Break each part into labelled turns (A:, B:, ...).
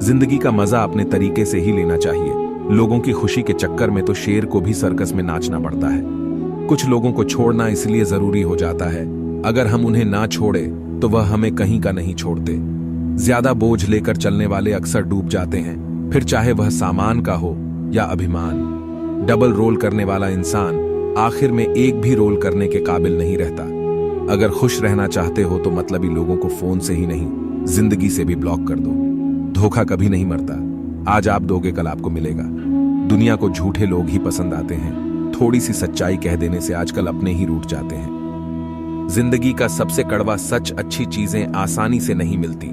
A: जिंदगी का मजा अपने तरीके से ही लेना चाहिए। लोगों की खुशी के चक्कर में तो शेर को भी सर्कस में नाचना पड़ता है। कुछ लोगों को छोड़ना इसलिए जरूरी हो जाता है, अगर हम उन्हें ना छोड़े तो वह हमें कहीं का नहीं छोड़ते। ज्यादा बोझ लेकर चलने वाले अक्सर डूब जाते हैं, फिर चाहे वह सामान का हो या अभिमान। डबल रोल करने वाला इंसान आखिर में एक भी रोल करने के काबिल नहीं रहता। अगर खुश रहना चाहते हो तो मतलबी लोगों को फोन से ही नहीं, जिंदगी से भी ब्लॉक कर दो। धोखा कभी नहीं मरता, आज आप दोगे कल आपको मिलेगा। दुनिया को झूठे लोग ही पसंद आते हैं, थोड़ी सी सच्चाई कह देने से आजकल अपने ही रूठ जाते हैं। जिंदगी का सबसे कड़वा सच, अच्छी चीजें आसानी से नहीं मिलती।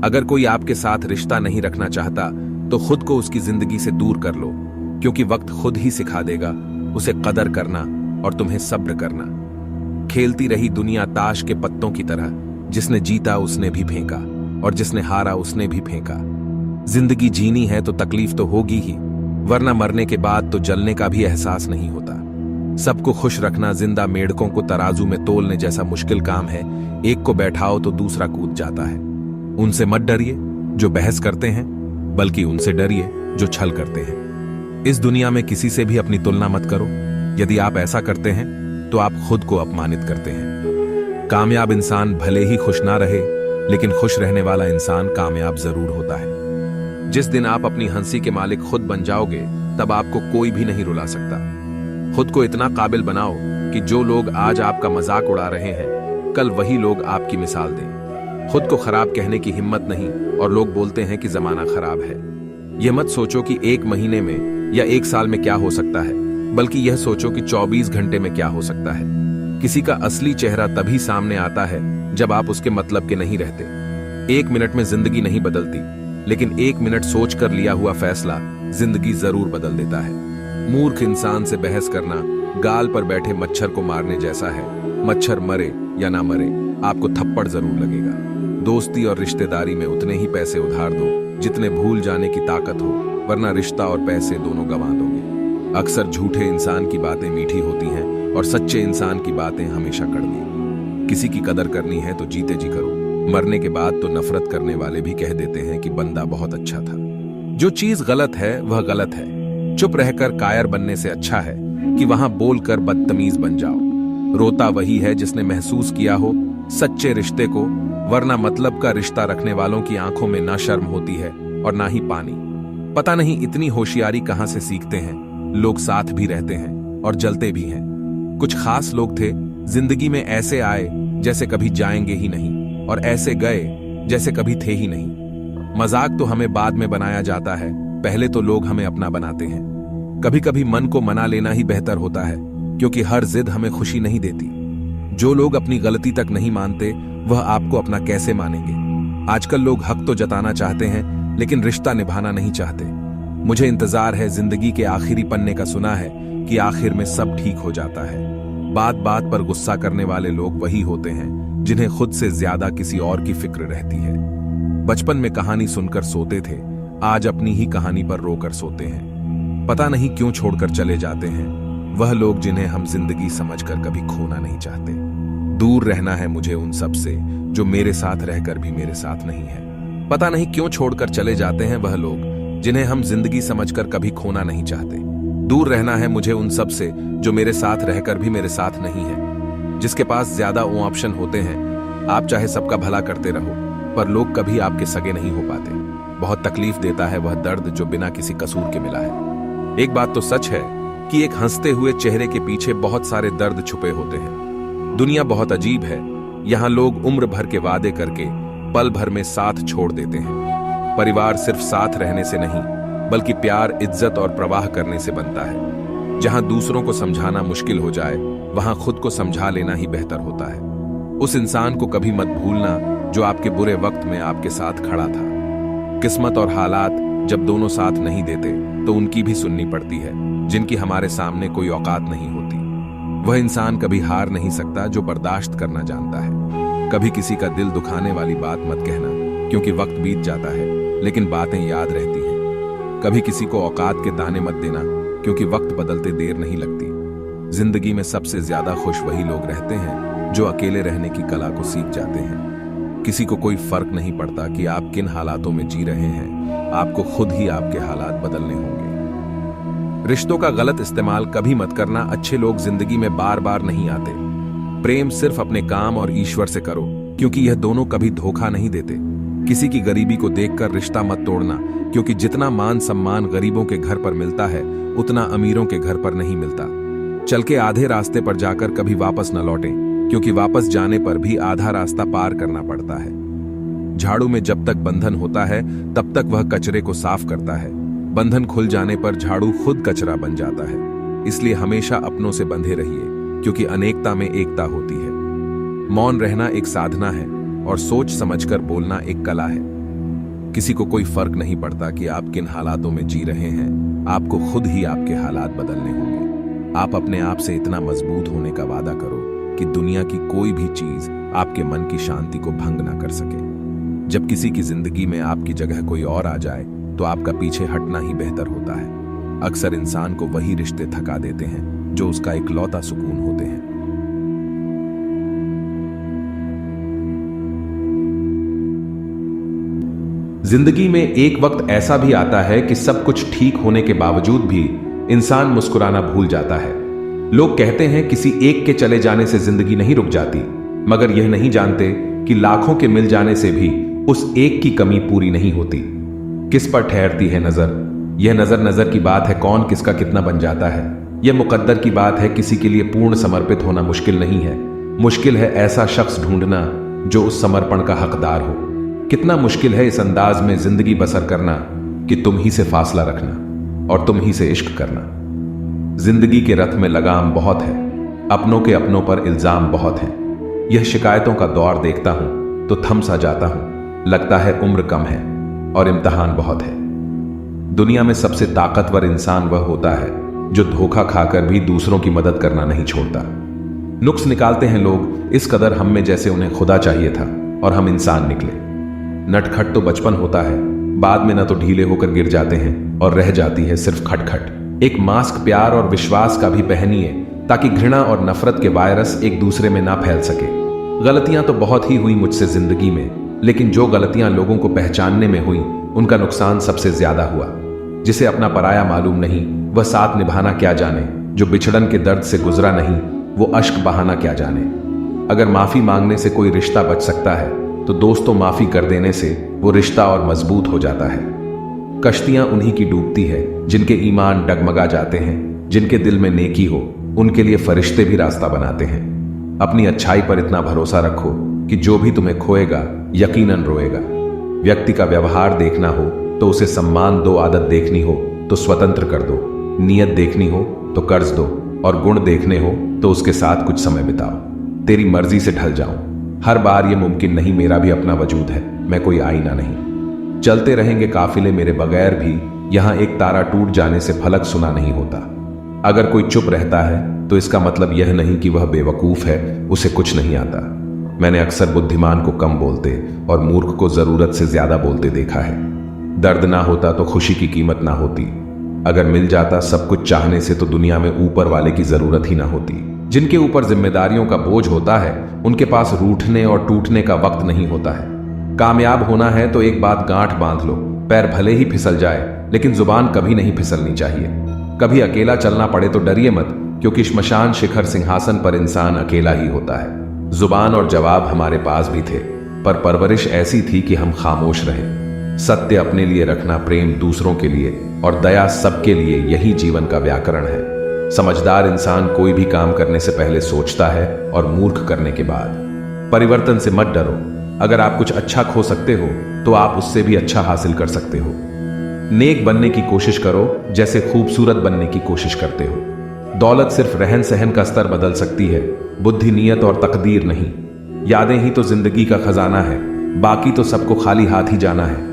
A: अगर कोई आपके साथ रिश्ता नहीं रखना चाहता तो खुद को उसकी जिंदगी से दूर कर लो, क्योंकि वक्त खुद ही सिखा देगा उसे कदर करना और तुम्हें सब्र करना। खेलती रही दुनिया ताश के पत्तों की तरह, जिसने जीता उसने भी फेंका और जिसने हारा उसने भी फेंका। जिंदगी जीनी है तो तकलीफ तो होगी ही, वरना मरने के बाद तो जलने का भी एहसास नहीं होता। सबको खुश रखना जिंदा मेंढकों को तराजू में तोलने जैसा मुश्किल काम है। एक को बैठाओ तो दूसरा कूद जाता है। उनसे मत डरिए जो बहस करते हैं, बल्कि उनसे डरिए जो छल करते हैं। इस दुनिया में किसी से भी अपनी तुलना मत करो। यदि आप ऐसा करते हैं तो आप खुद को अपमानित करते हैं। कामयाब इंसान भले ही खुश ना रहे, लेकिन खुश रहने वाला इंसान कामयाब जरूर होता है। जिस दिन आप अपनी हंसी के मालिक खुद बन जाओगे, तब आपको कोई भी नहीं रुला सकता। खुद को इतना काबिल बनाओ कि जो लोग आज आपका मजाक उड़ा रहे हैं, कल वही लोग आपकी मिसाल दें। खुद को खराब कहने की हिम्मत नहीं, और लोग बोलते हैं कि जमाना खराब है। यह मत सोचो कि 1 महीने में या 1 साल में क्या हो सकता है, बल्कि यह सोचो कि 24 घंटे में क्या हो सकता है। किसी का असली चेहरा तभी सामने आता है जब आप उसके मतलब के नहीं रहते। 1 मिनट में जिंदगी नहीं बदलती, लेकिन 1 मिनट सोच कर लिया हुआ फैसला जिंदगी जरूर बदल देता है। मूर्ख इंसान से बहस करना गाल पर बैठे मच्छर को मारने जैसा है। मच्छर मरे या ना मरे, आपको थप्पड़ जरूर लगेगा। दोस्ती और रिश्तेदारी में उतने ही पैसे उधार दो जितने भूल जाने की ताकत हो, वरना रिश्ता और पैसे दोनों गंवा दोगे। अक्सर झूठे इंसान की बातें मीठी होती हैं और सच्चे इंसान की बातें हमेशा कड़वी। किसी की कदर करनी है तो जीते जी करो। मरने के बाद तो नफरत करने वाले भी कह देते हैं कि बंदा बहुत अच्छा था। जो चीज गलत है वह गलत है। चुप रहकर कायर बनने से अच्छा है कि वहां बोलकर बदतमीज बन जाओ। रोता वही है जिसने महसूस किया हो सच्चे रिश्ते को, वरना मतलब का रिश्ता रखने वालों की आंखों में ना शर्म होती है और ना ही पानी। पता नहीं इतनी होशियारी कहां से सीखते हैं। लोग साथ भी रहते हैं और जलते भी हैं। कुछ खास लोग थे, जिंदगी में ऐसे आए जैसे कभी जाएंगे ही नहीं, और ऐसे गए जैसे कभी थे ही नहीं। मजाक तो हमें बाद में बनाया जाता है, पहले तो लोग हमें अपना बनाते हैं। कभी कभी मन को मना लेना ही बेहतर होता है, क्योंकि हर जिद हमें खुशी नहीं देती। जो लोग अपनी गलती तक नहीं मानते, वह आपको अपना कैसे मानेंगे। आजकल लोग हक तो जताना चाहते हैं, लेकिन रिश्ता निभाना नहीं चाहते। मुझे इंतजार है जिंदगी के आखिरी पन्ने का, सुना है कि आखिर में सब ठीक हो जाता है। बात बात पर गुस्सा करने वाले लोग वही होते हैं जिन्हें खुद से ज्यादा किसी और की फिक्र रहती है। बचपन में कहानी सुनकर सोते थे, आज अपनी ही कहानी पर रोकर सोते हैं। पता नहीं क्यों छोड़कर चले जाते हैं वह लोग जिन्हें हम जिंदगी समझकर कभी खोना नहीं चाहते। दूर रहना है मुझे उन सब से जो मेरे साथ रहकर भी मेरे साथ नहीं है। पता नहीं क्यों छोड़कर चले जाते हैं वह लोग जिन्हें हम जिंदगी समझकर कभी खोना नहीं चाहते। दूर रहना है मुझे उन सब से जो मेरे साथ रहकर भी मेरे साथ नहीं है। जिसके पास ज्यादा ऑप्शन होते हैं, आप चाहे सबका भला करते रहो, पर लोग कभी आपके सगे नहीं हो पाते। बहुत तकलीफ देता है वह दर्द जो बिना किसी कसूर के मिला है। एक बात तो सच है कि एक हंसते हुए चेहरे के पीछे बहुत सारे दर्द छुपे होते हैं। दुनिया बहुत अजीब है, यहाँ लोग उम्र भर के वादे करके पल भर में साथ छोड़ देते हैं। परिवार सिर्फ साथ रहने से नहीं, बल्कि प्यार, इज्जत और प्रवाह करने से बनता है। जहां दूसरों को समझाना मुश्किल हो जाए, वहां खुद को समझा लेना ही बेहतर होता है। उस इंसान को कभी मत भूलना जो आपके बुरे वक्त में आपके साथ खड़ा था। किस्मत और हालात जब दोनों साथ नहीं देते तो उनकी भी सुननी पड़ती है, जिनकी हमारे सामने कोई औकात नहीं होती। वह इंसान कभी हार नहीं सकता जो बर्दाश्त करना जानता है। कभी किसी का दिल दुखाने वाली बात मत कहना, क्योंकि वक्त बीत जाता है लेकिन बातें याद रहती हैं। कभी किसी को औकात के ताने मत देना, क्योंकि वक्त बदलते देर नहीं लगती। जिंदगी में सबसे ज्यादा खुश वही लोग रहते हैं जो अकेले रहने की कला को सीख जाते हैं। किसी को कोई फर्क नहीं पड़ता कि आप किन हालातों में जी रहे हैं, आपको खुद ही आपके हालात बदलने होंगे। रिश्तों का गलत इस्तेमाल कभी मत करना। अच्छे लोग जिंदगी में बार बार नहीं आते। प्रेम सिर्फ अपने काम और ईश्वर से करो, क्योंकि यह दोनों कभी धोखा नहीं देते। किसी की गरीबी को देखकर रिश्ता मत तोड़ना, क्योंकि जितना मान सम्मान गरीबों के घर पर मिलता है उतना अमीरों के घर पर नहीं मिलता। चल के आधे रास्ते पर जाकर कभी वापस न लौटें, क्योंकि वापस जाने पर भी आधा रास्ता पार करना पड़ता है। झाड़ू में जब तक बंधन होता है तब तक वह कचरे को साफ करता है। बंधन खुल जाने पर झाड़ू खुद कचरा बन जाता है। इसलिए हमेशा अपनों से बंधे रहिए, क्योंकि अनेकता में एकता होती है। मौन रहना एक साधना है और सोच समझकर बोलना एक कला है। किसी को कोई फर्क नहीं पड़ता कि आप किन हालातों में जी रहे हैं, आपको खुद ही आपके हालात बदलने होंगे। आप अपने आप से इतना मजबूत होने का वादा करो कि दुनिया की कोई भी चीज आपके मन की शांति को भंग ना कर सके। जब किसी की जिंदगी में आपकी जगह कोई और आ जाए तो आपका पीछे हटना ही बेहतर होता है। अक्सर इंसान को वही रिश्ते थका देते हैं जो उसका इकलौता सुकून होते हैं।
B: जिंदगी में एक वक्त ऐसा भी आता है कि सब कुछ ठीक होने के बावजूद भी इंसान मुस्कुराना भूल जाता है। लोग कहते हैं किसी एक के चले जाने से जिंदगी नहीं रुक जाती, मगर यह नहीं जानते कि लाखों के मिल जाने से भी उस एक की कमी पूरी नहीं होती। किस पर ठहरती है नजर? यह नजर नजर की बात है, कौन किसका कितना बन जाता है। यह मुकद्दर की बात है, किसी के लिए पूर्ण समर्पित होना मुश्किल नहीं है। मुश्किल है ऐसा शख्स ढूंढना जो उस समर्पण का हकदार हो। कितना मुश्किल है इस अंदाज में जिंदगी बसर करना कि तुम ही से फासला रखना और तुम ही से इश्क करना। जिंदगी के रथ में लगाम बहुत है, अपनों के अपनों पर इल्जाम बहुत है। यह शिकायतों का दौर देखता हूं तो थम सा जाता हूं। लगता है उम्र कम है और इम्तिहान बहुत है। दुनिया में सबसे ताकतवर इंसान वह होता है जो धोखा खाकर भी दूसरों की मदद करना नहीं छोड़ता। नुक्स निकालते हैं लोग इस कदर हम में, जैसे उन्हें खुदा चाहिए था और हम इंसान निकले। नटखट तो बचपन होता है, बाद में न तो ढीले होकर गिर जाते हैं और रह जाती है सिर्फ खटखट। एक मास्क प्यार और विश्वास का भी पहनिए, ताकि घृणा और नफरत के वायरस एक दूसरे में ना फैल सके। गलतियां तो बहुत ही हुई मुझसे जिंदगी में, लेकिन जो गलतियां लोगों को पहचानने में हुई उनका नुकसान सबसे ज्यादा हुआ। जिसे अपना पराया मालूम नहीं वह साथ निभाना क्या जाने, जो बिछड़न के दर्द से गुजरा नहीं वो अश्क बहाना क्या जाने। अगर माफी मांगने से कोई रिश्ता बच सकता है तो दोस्तों माफी कर देने से वो रिश्ता और मजबूत हो जाता है। कश्तियां उन्हीं की डूबती है जिनके ईमान डगमगा जाते हैं, जिनके दिल में नेकी हो उनके लिए फरिश्ते भी रास्ता बनाते हैं। अपनी अच्छाई पर इतना भरोसा रखो कि जो भी तुम्हें खोएगा यकीनन रोएगा। व्यक्ति का व्यवहार देखना हो तो उसे सम्मान दो, आदत देखनी हो तो स्वतंत्र कर दो, नियत देखनी हो तो कर्ज दो, और गुण देखने हो तो उसके साथ कुछ समय बिताओ। तेरी मर्जी से ढल जाऊं, हर बार ये मुमकिन नहीं, मेरा भी अपना वजूद है, मैं कोई आईना नहीं। चलते रहेंगे काफिले मेरे बगैर भी, यहां एक तारा टूट जाने से फलक सुना नहीं होता। अगर कोई चुप रहता है तो इसका मतलब यह नहीं कि वह बेवकूफ है, उसे कुछ नहीं आता। मैंने अक्सर बुद्धिमान को कम बोलते और मूर्ख को जरूरत से ज्यादा बोलते देखा है। दर्द ना होता तो खुशी की कीमत ना होती। अगर मिल जाता सब कुछ चाहने से तो दुनिया में ऊपर वाले की जरूरत ही ना होती। जिनके ऊपर जिम्मेदारियों का बोझ होता है उनके पास रूठने और टूटने का वक्त नहीं होता है। कामयाब होना है तो एक बात गांठ बांध लो, पैर भले ही फिसल जाए लेकिन जुबान कभी नहीं फिसलनी चाहिए। कभी अकेला चलना पड़े तो डरिए मत, क्योंकि श्मशान शिखर सिंहासन पर इंसान अकेला ही होता है। जुबान और जवाब हमारे पास भी थे, पर परवरिश ऐसी थी कि हम खामोश रहे। सत्य अपने लिए रखना, प्रेम दूसरों के लिए और दया सबके लिए, यही जीवन का व्याकरण है। समझदार इंसान कोई भी काम करने से पहले सोचता है और मूर्ख करने के बाद। परिवर्तन से मत डरो। अगर आप कुछ अच्छा खो सकते हो तो आप उससे भी अच्छा हासिल कर सकते हो। नेक बनने की कोशिश करो जैसे खूबसूरत बनने की कोशिश करते हो। दौलत सिर्फ रहन सहन का स्तर बदल सकती है, बुद्धि, नियत और तकदीर नहीं। यादें ही तो जिंदगी का खजाना है, बाकी तो सबको खाली हाथ ही जाना है।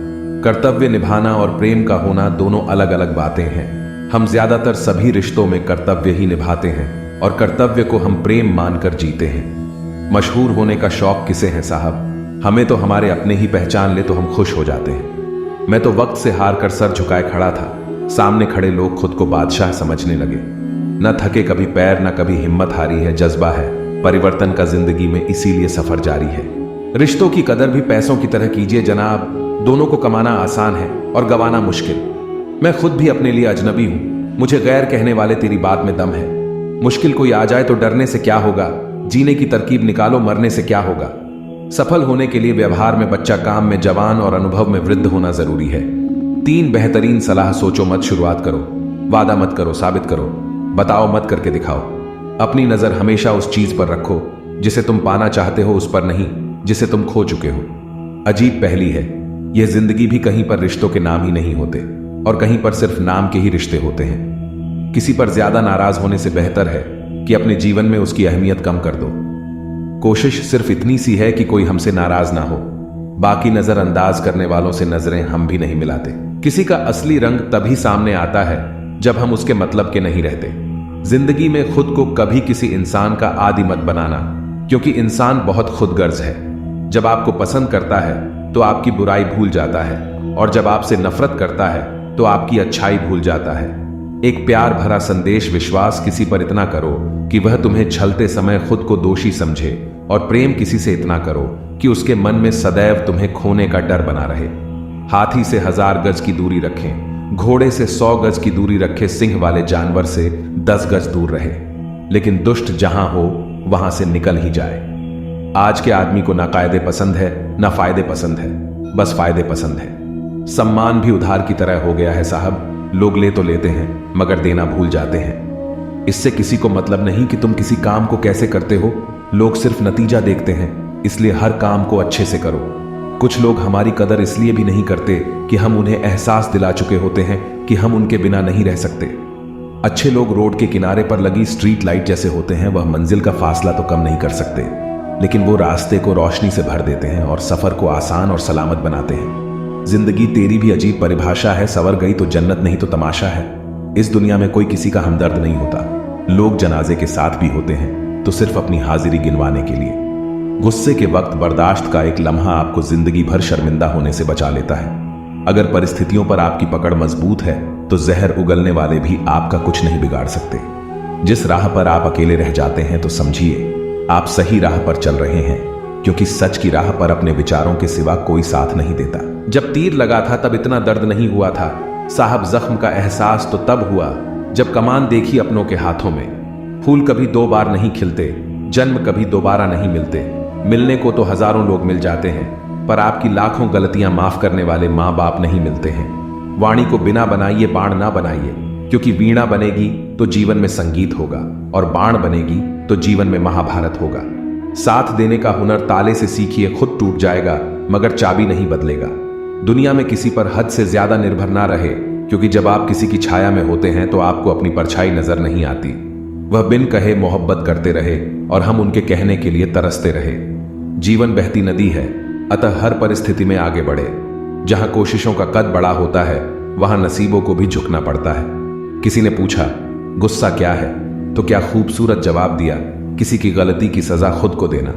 B: कर्तव्य निभाना और प्रेम का होना दोनों अलग अलग बातें हैं। हम ज्यादातर सभी रिश्तों में कर्तव्य ही निभाते हैं और कर्तव्य को हम प्रेम मानकर जीते हैं। मशहूर होने का शौक किसे है साहब? हमें तो हमारे अपने ही पहचान ले तो हम खुश हो जाते हैं। मैं तो वक्त से हार कर सर झुकाए खड़ा था, सामने खड़े लोग खुद को बादशाह समझने लगे। न थके कभी पैर, न कभी हिम्मत हारी है, जज्बा है परिवर्तन का जिंदगी में, इसीलिए सफर जारी है। रिश्तों की कदर भी पैसों की तरह कीजिए जनाब। दोनों को कमाना आसान है और गंवाना मुश्किल। मैं खुद भी अपने लिए अजनबी हूं। मुझे गैर कहने वाले तेरी बात में दम है। मुश्किल कोई आ जाए तो डरने से क्या होगा, जीने की तरकीब निकालो, मरने से क्या होगा। सफल होने के लिए व्यवहार में बच्चा, काम में जवान और अनुभव में वृद्ध होना जरूरी है। 3 बेहतरीन सलाह सोचो मत, शुरुआत करो। वादा मत करो, साबित करो। बताओ मत, करके दिखाओ। अपनी नजर हमेशा उस चीज पर रखो जिसे तुम पाना चाहते हो, उस पर नहीं जिसे तुम खो चुके हो। अजीब पहेली है यह जिंदगी भी। कहीं पर रिश्तों के नाम ही नहीं होते और कहीं पर सिर्फ नाम के ही रिश्ते होते हैं। किसी पर ज्यादा नाराज होने से बेहतर है कि अपने जीवन में उसकी अहमियत कम कर दो। कोशिश सिर्फ इतनी सी है कि कोई हमसे नाराज ना हो। बाकी नजरअंदाज करने वालों से नजरें हम भी नहीं मिलाते। किसी का असली रंग तभी सामने आता है जब हम उसके मतलब के नहीं रहते। जिंदगी में खुद को कभी किसी इंसान का आदी मत बनाना, क्योंकि इंसान बहुत खुदगर्ज है। जब आपको पसंद करता है तो आपकी बुराई भूल जाता है, और जब आपसे नफरत करता है तो आपकी अच्छाई भूल जाता है। एक प्यार भरा संदेश, विश्वास किसी पर इतना करो कि वह तुम्हें छलते समय खुद को दोषी समझे, और प्रेम किसी से इतना करो कि उसके मन में सदैव तुम्हें खोने का डर बना रहे। हाथी से 1000 गज की दूरी रखें, घोड़े से 100 गज की दूरी रखे, सिंह वाले जानवर से 10 गज दूर रहे, लेकिन दुष्ट जहां हो वहां से निकल ही जाए। आज के आदमी को ना कायदे पसंद है ना फायदे पसंद है, बस फायदे पसंद है। सम्मान भी उधार की तरह हो गया है साहब। लोग ले तो लेते हैं मगर देना भूल जाते हैं। इससे किसी को मतलब नहीं कि तुम किसी काम को कैसे करते हो। लोग सिर्फ नतीजा देखते हैं, इसलिए हर काम को अच्छे से करो। कुछ लोग हमारी कदर इसलिए भी नहीं करते कि हम उन्हें एहसास दिला चुके होते हैं कि हम उनके बिना नहीं रह सकते। अच्छे लोग रोड के किनारे पर लगी स्ट्रीट लाइट जैसे होते हैं। वह मंजिल का फासला तो कम नहीं कर सकते, लेकिन वो रास्ते को रोशनी से भर देते हैं और सफर को आसान और सलामत बनाते हैं। जिंदगी तेरी भी अजीब परिभाषा है। सवर गई तो जन्नत, नहीं तो तमाशा है। इस दुनिया में कोई किसी का हमदर्द नहीं होता। लोग जनाजे के साथ भी होते हैं तो सिर्फ अपनी हाजिरी गिनवाने के लिए। गुस्से के वक्त बर्दाश्त का एक लम्हा आपको जिंदगी भर शर्मिंदा होने से बचा लेता है। अगर परिस्थितियों पर आपकी पकड़ मजबूत है तो जहर उगलने वाले भी आपका कुछ नहीं बिगाड़ सकते। जिस राह पर आप अकेले रह जाते हैं तो समझिए आप सही राह पर चल रहे हैं, क्योंकि सच की राह पर अपने विचारों के सिवा कोई साथ नहीं देता। जब तीर लगा था तब इतना दर्द नहीं हुआ था साहब। जख्म का एहसास तो तब हुआ जब कमान देखी अपनों के हाथों में। फूल कभी 2 बार नहीं खिलते, जन्म कभी दोबारा नहीं मिलते। मिलने को तो हजारों लोग मिल जाते हैं, पर आपकी लाखों गलतियां माफ करने वाले माँ बाप नहीं मिलते हैं। वाणी को बिना बनाइए, बाण ना बनाइए, क्योंकि वीणा बनेगी तो जीवन में संगीत होगा, और बाण बनेगी तो जीवन में महाभारत होगा। साथ देने का हुनर ताले से सीखिए, खुद टूट जाएगा मगर चाबी नहीं बदलेगा। दुनिया में किसी पर हद से ज्यादा निर्भर ना रहे, क्योंकि जब आप किसी की छाया में होते हैं तो आपको अपनी परछाई नजर नहीं आती। वह बिन कहे मोहब्बत करते रहे और हम उनके कहने के लिए तरसते रहे। जीवन बहती नदी है, अतः हर परिस्थिति में आगे बढ़े। जहां कोशिशों का कद बड़ा होता है वहां नसीबों को भी झुकना पड़ता है। किसी ने पूछा गुस्सा क्या है, तो क्या खूबसूरत जवाब दिया, किसी की गलती की सजा खुद को देना।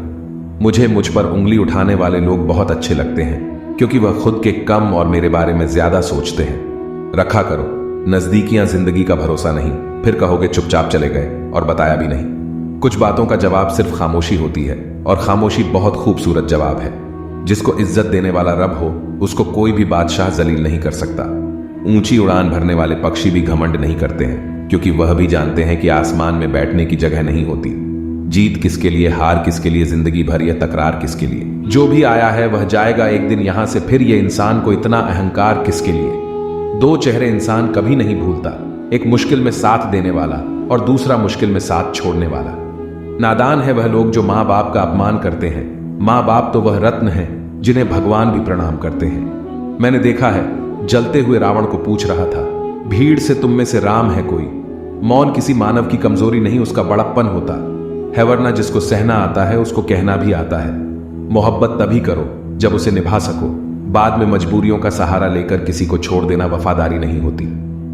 B: मुझ पर उंगली उठाने वाले लोग बहुत अच्छे लगते हैं, क्योंकि वह खुद के कम और मेरे बारे में ज्यादा सोचते हैं। रखा करो, नजदीकियां जिंदगी का भरोसा नहीं, फिर कहोगे चुपचाप चले गए और बताया भी नहीं। कुछ बातों का जवाब सिर्फ खामोशी होती है, और खामोशी बहुत खूबसूरत जवाब है। जिसको इज्जत देने वाला रब हो उसको कोई भी बादशाह जलील नहीं कर सकता। ऊंची उड़ान भरने वाले पक्षी भी घमंड नहीं करते हैं, क्योंकि वह भी जानते हैं कि आसमान में बैठने की जगह नहीं होती। जीत किसके लिए, हार किसके लिए, जिंदगी भर या तकरार किसके लिए। जो भी आया है वह जाएगा एक दिन यहां से, फिर ये इंसान को इतना अहंकार किसके लिए। 2 चेहरे इंसान कभी नहीं भूलता, एक मुश्किल में साथ देने वाला और दूसरा मुश्किल में साथ छोड़ने वाला। नादान है वह लोग जो माँ बाप का अपमान करते हैं। माँ बाप तो वह रत्न हैं जिन्हें भगवान भी प्रणाम करते हैं। मैंने देखा है जलते हुए रावण को पूछ रहा था, भीड़ से तुम में से राम है कोई। मौन किसी मानव की कमजोरी नहीं, उसका बड़प्पन होता है, वरना जिसको सहना आता है उसको कहना भी आता है। मोहब्बत तभी करो जब उसे निभा सको। बाद में मजबूरियों का सहारा लेकर किसी को छोड़ देना वफादारी नहीं होती।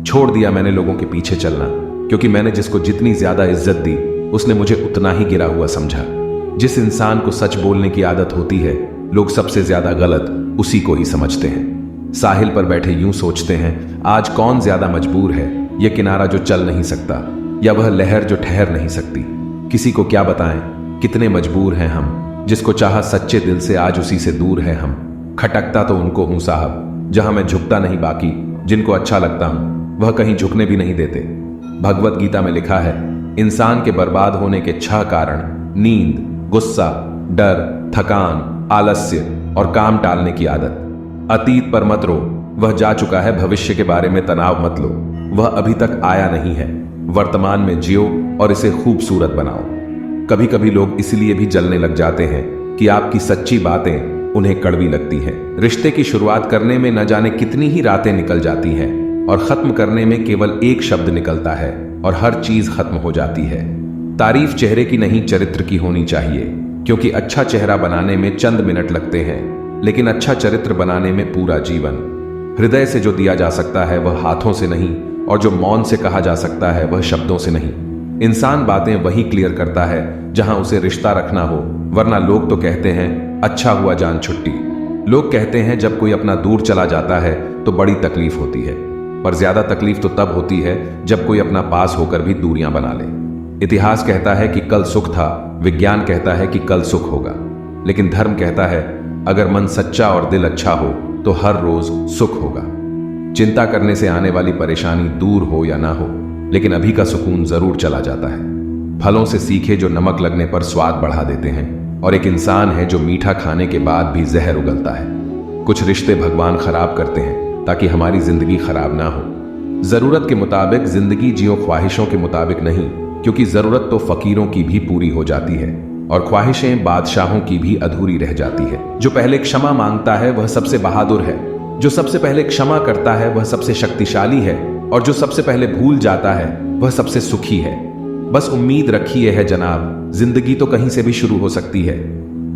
B: छोड़ दिया मैंने लोगों के पीछे चलना, क्योंकि मैंने जिसको जितनी ज्यादा इज्जत दी उसने मुझे उतना ही गिरा हुआ समझा। जिस इंसान को सच बोलने की आदत होती है लोग सबसे ज्यादा गलत उसी को ही समझते हैं। साहिल पर बैठे यूं सोचते हैं, आज कौन ज्यादा मजबूर है, यह किनारा जो चल नहीं सकता या वह लहर जो ठहर नहीं सकती। किसी को क्या बताएं कितने मजबूर हैं हम, जिसको चाहा सच्चे दिल से, आज उसी से दूर है हम। खटकता तो उनको हूं साहब, जहां मैं झुकता नहीं, बाकी जिनको अच्छा लगता हूं वह कहीं झुकने भी नहीं देते। भगवत गीता में लिखा है, इंसान के बर्बाद होने के 6 कारण नींद, गुस्सा, डर, थकान, आलस्य और काम टालने की आदत। अतीत पर मत रो, वह जा चुका है। भविष्य के बारे में तनाव मत लो, वह अभी तक आया नहीं है। वर्तमान में जियो और इसे खूबसूरत बनाओ। कभी कभी लोग इसलिए भी जलने लग जाते हैं कि आपकी सच्ची बातें उन्हें कड़वी लगती हैं। रिश्ते की शुरुआत करने में न जाने कितनी ही रातें निकल जाती हैं और खत्म करने में केवल एक शब्द निकलता है और हर चीज खत्म हो जाती है। तारीफ चेहरे की नहीं, चरित्र की होनी चाहिए, क्योंकि अच्छा चेहरा बनाने में चंद मिनट लगते हैं, लेकिन अच्छा चरित्र बनाने में पूरा जीवन। हृदय से जो दिया जा सकता है वह हाथों से नहीं, और जो मौन से कहा जा सकता है वह शब्दों से नहीं। इंसान बातें वही क्लियर करता है जहां उसे रिश्ता रखना हो, वरना लोग तो कहते हैं अच्छा हुआ जान छुट्टी। लोग कहते हैं जब कोई अपना दूर चला जाता है तो बड़ी तकलीफ होती है, पर ज्यादा तकलीफ तो तब होती है जब कोई अपना पास होकर भी दूरियां बना ले। इतिहास कहता है कि कल सुख था, विज्ञान कहता है कि कल सुख होगा, लेकिन धर्म कहता है अगर मन सच्चा और दिल अच्छा हो तो हर रोज सुख होगा। चिंता करने से आने वाली परेशानी दूर हो या ना हो, लेकिन अभी का सुकून जरूर चला जाता है। फलों से सीखे जो नमक लगने पर स्वाद बढ़ा देते हैं, और एक इंसान है जो मीठा खाने के बाद भी जहर उगलता है। कुछ रिश्ते भगवान खराब करते हैं ताकि हमारी जिंदगी खराब ना हो। जरूरत के मुताबिक जिंदगी जियो, ख्वाहिशों के मुताबिक नहीं, क्योंकि जरूरत तो फकीरों की भी पूरी हो जाती है और ख्वाहिशें बादशाहों की भी अधूरी रह जाती है। जो पहले क्षमा मांगता है वह सबसे बहादुर है, जो सबसे पहले क्षमा करता है वह सबसे शक्तिशाली है, और जो सबसे पहले भूल जाता है वह सबसे सुखी है। बस उम्मीद रखिए है जनाब, जिंदगी तो कहीं से भी शुरू हो सकती है।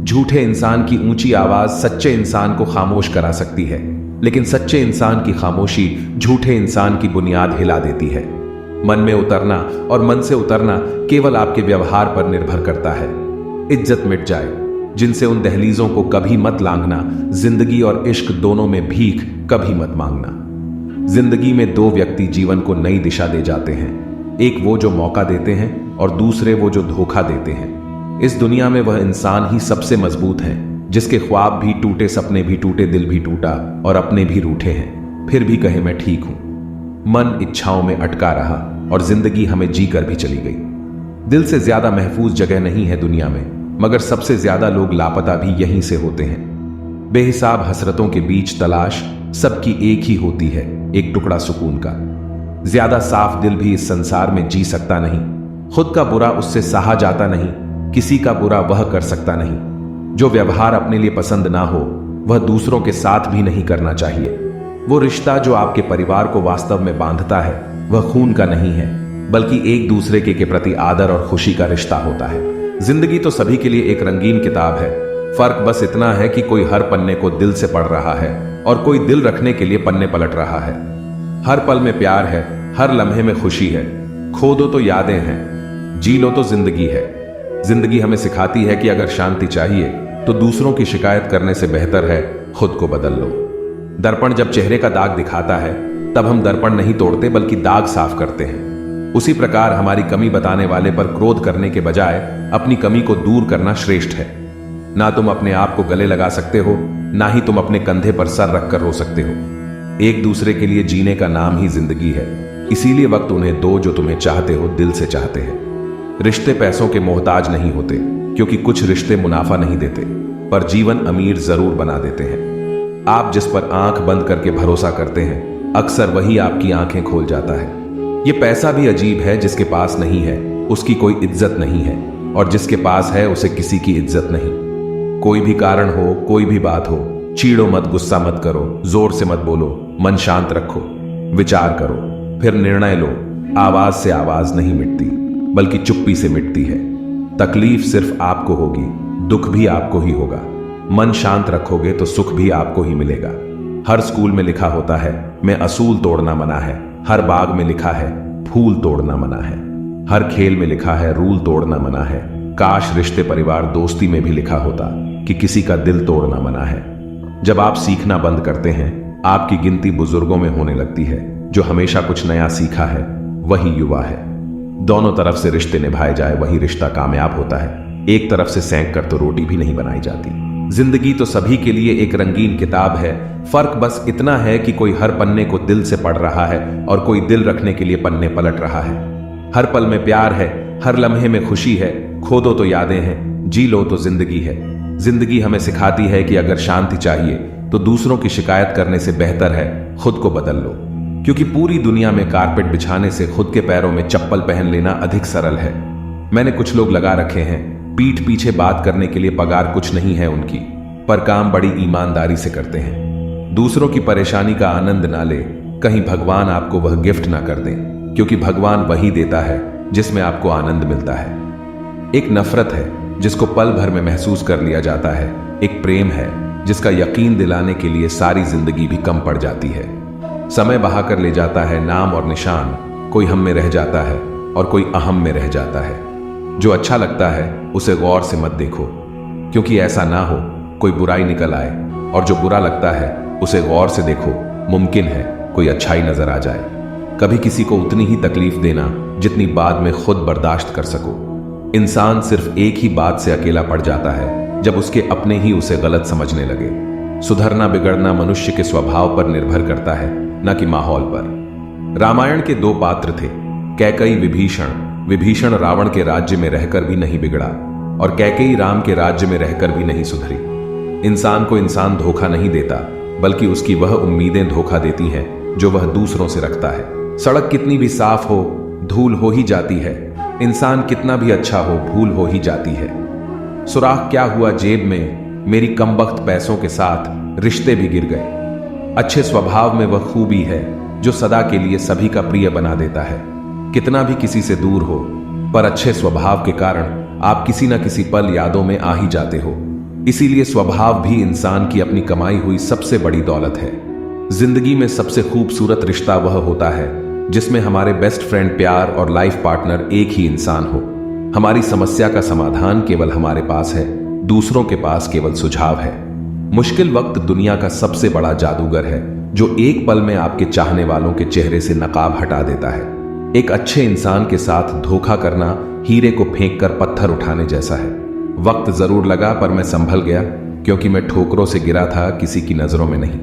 B: झूठे इंसान की ऊंची आवाज सच्चे इंसान को खामोश करा सकती है, लेकिन सच्चे इंसान की खामोशी झूठे इंसान की बुनियाद हिला देती है। मन में उतरना और मन से उतरना केवल आपके व्यवहार पर निर्भर करता है। इज्जत मिट जाए जिनसे, उन दहलीजों को कभी मत लांघना। जिंदगी और इश्क दोनों में भीख कभी मत मांगना। जिंदगी में 2 व्यक्ति जीवन को नई दिशा दे जाते हैं, एक वो जो मौका देते हैं और दूसरे वो जो धोखा देते हैं। इस दुनिया में वह इंसान ही सबसे मजबूत है जिसके ख्वाब भी टूटे, सपने भी टूटे, दिल भी टूटा और अपने भी रूठे हैं, फिर भी कहे मैं ठीक हूं। मन इच्छाओं में अटका रहा और जिंदगी हमें जी कर भी चली गई। दिल से ज्यादा महफूज जगह नहीं है दुनिया में, मगर सबसे ज्यादा लोग लापता भी यहीं से होते हैं। बेहिसाब हसरतों के बीच तलाश सबकी एक ही होती है, एक टुकड़ा सुकून का। ज्यादा साफ दिल भी इस संसार में जी सकता नहीं। खुद का बुरा उससे सहा जाता नहीं, किसी का बुरा वह कर सकता नहीं। जो व्यवहार अपने लिए पसंद ना हो वह दूसरों के साथ भी नहीं करना चाहिए। वो रिश्ता जो आपके परिवार को वास्तव में बांधता है वह खून का नहीं है, बल्कि एक दूसरे के प्रति आदर और खुशी का रिश्ता होता है। जिंदगी तो सभी के लिए एक रंगीन किताब है, फर्क बस इतना है कि कोई हर पन्ने को दिल से पढ़ रहा है और कोई दिल रखने के लिए पन्ने पलट रहा है। हर पल में प्यार है, हर लम्हे में खुशी है। खो दो तो यादें हैं, जी लो तो जिंदगी है। जिंदगी हमें सिखाती है कि अगर शांति चाहिए तो दूसरों की शिकायत करने से बेहतर है खुद को बदल लो। दर्पण जब चेहरे का दाग दिखाता है तब हम दर्पण नहीं तोड़ते बल्कि दाग साफ करते हैं। उसी प्रकार हमारी कमी बताने वाले पर क्रोध करने के बजाय अपनी कमी को दूर करना श्रेष्ठ है। ना तुम अपने आप को गले लगा सकते हो, ना ही तुम अपने कंधे पर सर रखकर रो सकते हो। एक दूसरे के लिए जीने का नाम ही जिंदगी है, इसीलिए वक्त उन्हें दो जो तुम्हें चाहते हो, दिल से चाहते हैं। रिश्ते पैसों के मोहताज नहीं होते, क्योंकि कुछ रिश्ते मुनाफा नहीं देते पर जीवन अमीर जरूर बना देते हैं। आप जिस पर आंख बंद करके भरोसा करते हैं अक्सर वही आपकी आंखें खोल जाता है। ये पैसा भी अजीब है, जिसके पास नहीं है उसकी कोई इज्जत नहीं है, और जिसके पास है उसे किसी की इज्जत नहीं। कोई भी कारण हो, कोई भी बात हो, चीड़ो मत, गुस्सा मत करो, जोर से मत बोलो, मन शांत रखो, विचार करो, फिर निर्णय लो। आवाज से आवाज नहीं मिटती बल्कि चुप्पी से मिटती है। तकलीफ सिर्फ आपको होगी, दुख भी आपको ही होगा। मन शांत रखोगे तो सुख भी आपको ही मिलेगा। हर स्कूल में लिखा होता है मैं असूल तोड़ना मना है, हर बाग में लिखा है फूल तोड़ना मना है, हर खेल में लिखा है रूल तोड़ना मना है। काश रिश्ते, परिवार, दोस्ती में भी लिखा होता कि किसी का दिल तोड़ना मना है। जब आप सीखना बंद करते हैं आपकी गिनती बुजुर्गों में होने लगती है। जो हमेशा कुछ नया सीखा है वही युवा है। दोनों तरफ से रिश्ते निभाए जाए वही रिश्ता कामयाब होता है। एक तरफ से सेंक कर तो रोटी भी नहीं बनाई जाती। जिंदगी तो सभी के लिए एक रंगीन किताब है, फर्क बस इतना है कि कोई हर पन्ने को दिल से पढ़ रहा है और कोई दिल रखने के लिए पन्ने पलट रहा है। हर पल में प्यार है, हर लम्हे में खुशी है, खो दो तो यादें हैं, जी लो तो जिंदगी है। जिंदगी हमें सिखाती है कि अगर शांति चाहिए तो दूसरों की शिकायत करने से बेहतर है खुद को बदल लो, क्योंकि पूरी दुनिया में कारपेट बिछाने से खुद के पैरों में चप्पल पहन लेना अधिक सरल है। मैंने कुछ लोग लगा रखे हैं, पीठ पीछे बात करने के लिए पगार कुछ नहीं है उनकी, पर काम बड़ी ईमानदारी से करते हैं। दूसरों की परेशानी का आनंद ना ले, कहीं भगवान आपको वह गिफ्ट ना कर दें, क्योंकि भगवान वही देता है जिसमें आपको आनंद मिलता है। एक नफरत है जिसको पल भर में महसूस कर लिया जाता है, एक प्रेम है जिसका यकीन दिलाने के लिए सारी जिंदगी भी कम पड़ जाती है। समय बहाकर ले जाता है नाम और निशान, कोई हम में रह जाता है और कोई अहम में रह जाता है। जो अच्छा लगता है उसे गौर से मत देखो, क्योंकि ऐसा ना हो कोई बुराई निकल आए, और जो बुरा लगता है उसे गौर से देखो, मुमकिन है कोई अच्छाई नजर आ जाए। कभी किसी को उतनी ही तकलीफ देना जितनी बाद में खुद बर्दाश्त कर सको। इंसान सिर्फ एक ही बात से अकेला पड़ जाता है, जब उसके अपने ही उसे गलत समझने लगे। सुधरना बिगड़ना मनुष्य के स्वभाव पर निर्भर करता है, न कि माहौल पर। रामायण के दो पात्र थे, कैकेयी विभीषण। विभीषण रावण के राज्य में रहकर भी नहीं बिगड़ा और कैकेयी राम के राज्य में रहकर भी नहीं सुधरी। इंसान को इंसान धोखा नहीं देता, बल्कि उसकी वह उम्मीदें धोखा देती हैं जो वह दूसरों से रखता है। सड़क कितनी भी साफ हो, धूल हो ही जाती है। इंसान कितना भी अच्छा हो, भूल हो ही जाती है। सुराख क्या हुआ जेब में, मेरी कमबख्त पैसों के साथ रिश्ते भी गिर गए। अच्छे स्वभाव में वह खूबी है जो सदा के लिए सभी का प्रिय बना देता है। कितना भी किसी से दूर हो, पर अच्छे स्वभाव के कारण आप किसी न किसी पल यादों में आ ही जाते हो। इसीलिए स्वभाव भी इंसान की अपनी कमाई हुई सबसे बड़ी दौलत है। जिंदगी में सबसे खूबसूरत रिश्ता वह होता है जिसमें हमारे बेस्ट फ्रेंड, प्यार और लाइफ पार्टनर एक ही इंसान हो। हमारी समस्या का समाधान केवल हमारे पास है, दूसरों के पास केवल सुझाव है। मुश्किल वक्त दुनिया का सबसे बड़ा जादूगर है जो एक पल में आपके चाहने वालों के चेहरे से नकाब हटा देता है। एक अच्छे इंसान के साथ धोखा करना हीरे को फेंक कर पत्थर उठाने जैसा है। वक्त जरूर लगा, पर मैं संभल गया, क्योंकि मैं ठोकरों से गिरा था, किसी की नजरों में नहीं।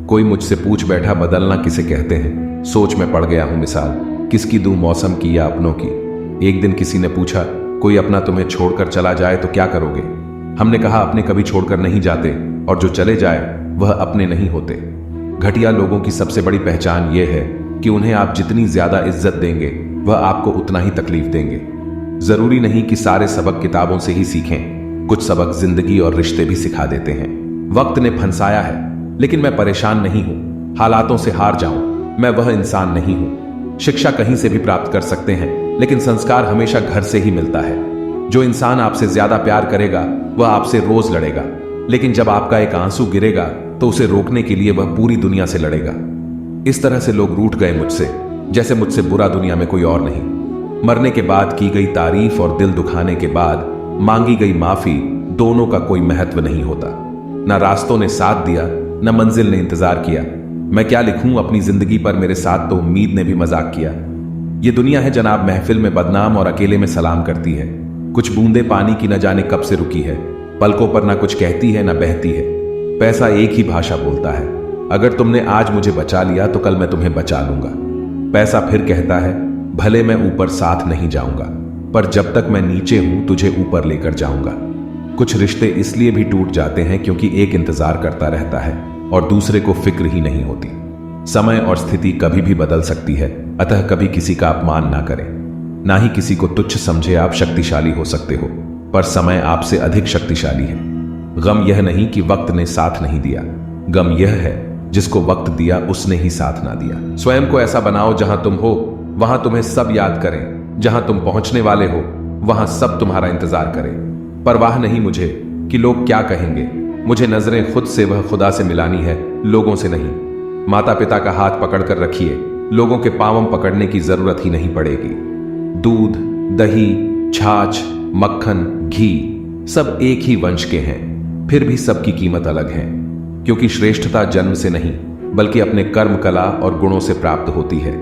B: कोई मुझसे पूछ बैठा बदलना किसे कहते हैं, सोच में पड़ गया हूं मिसाल, किसकी दूं मौसम की या अपनों की। एक दिन किसी ने पूछा, कोई अपना तुम्हें छोड़कर चला जाए तो क्या करोगे? हमने कहा, अपने कभी छोड़कर नहीं जाते, और जो चले जाए वह अपने नहीं होते। घटिया लोगों की सबसे बड़ी पहचान यह है कि उन्हें आप जितनी ज्यादा इज्जत देंगे वह आपको उतना ही तकलीफ देंगे। जरूरी नहीं कि सारे सबक किताबों से ही सीखें, कुछ सबक जिंदगी और रिश्ते भी सिखा देते हैं। वक्त ने फंसाया है, लेकिन मैं परेशान नहीं हूं। हालातों से हार जाऊं, मैं वह इंसान नहीं हूं। शिक्षा कहीं से भी प्राप्त कर सकते हैं, लेकिन संस्कार हमेशा घर से ही मिलता है। जो इंसान आपसे ज्यादा प्यार करेगा वह आपसे रोज लड़ेगा, लेकिन जब आपका एक आंसू गिरेगा तो उसे रोकने के लिए वह पूरी दुनिया से लड़ेगा। इस तरह से लोग रूठ गए मुझसे, जैसे मुझसे बुरा दुनिया में कोई और नहीं। मरने के बाद की गई तारीफ और दिल दुखाने के बाद मांगी गई माफी, दोनों का कोई महत्व नहीं होता। न रास्तों ने साथ दिया, न मंजिल ने इंतजार किया। मैं क्या लिखूं अपनी जिंदगी पर, मेरे साथ तो उम्मीद ने भी मजाक किया। ये दुनिया है जनाब, महफिल में बदनाम और अकेले में सलाम करती है। कुछ बूंदे पानी की न जाने कब से रुकी है, पलकों पर ना कुछ कहती है ना बहती है। पैसा एक ही भाषा बोलता है, अगर तुमने आज मुझे बचा लिया तो कल मैं तुम्हें बचा लूंगा। पैसा फिर कहता है, भले मैं ऊपर साथ नहीं जाऊंगा, पर जब तक मैं नीचे हूं तुझे ऊपर लेकर जाऊंगा। कुछ रिश्ते इसलिए भी टूट जाते हैं क्योंकि एक इंतजार करता रहता है और दूसरे को फिक्र ही नहीं होती। समय और स्थिति कभी भी बदल सकती है, अतः कभी किसी का अपमान ना करें, ना ही किसी को तुच्छ समझे। आप शक्तिशाली हो सकते हो, पर समय आपसे अधिक शक्तिशाली है। गम यह नहीं कि वक्त ने साथ नहीं दिया, गम यह है जिसको वक्त दिया उसने ही साथ ना दिया। स्वयं को ऐसा बनाओ जहां तुम हो वहां तुम्हें सब याद करें, जहां तुम पहुंचने वाले हो वहां सब तुम्हारा इंतजार करें। परवाह नहीं मुझे कि लोग क्या कहेंगे, मुझे नजरें खुद से वह खुदा से मिलानी है, लोगों से नहीं। माता पिता का हाथ पकड़कर रखिए, लोगों के पांव पकड़ने की जरूरत ही नहीं पड़ेगी। दूध, दही, छाछ, मक्खन, घी सब एक ही वंश के हैं, फिर भी सबकी कीमत अलग है, क्योंकि श्रेष्ठता जन्म से नहीं बल्कि अपने कर्म, कला और गुणों से प्राप्त होती है।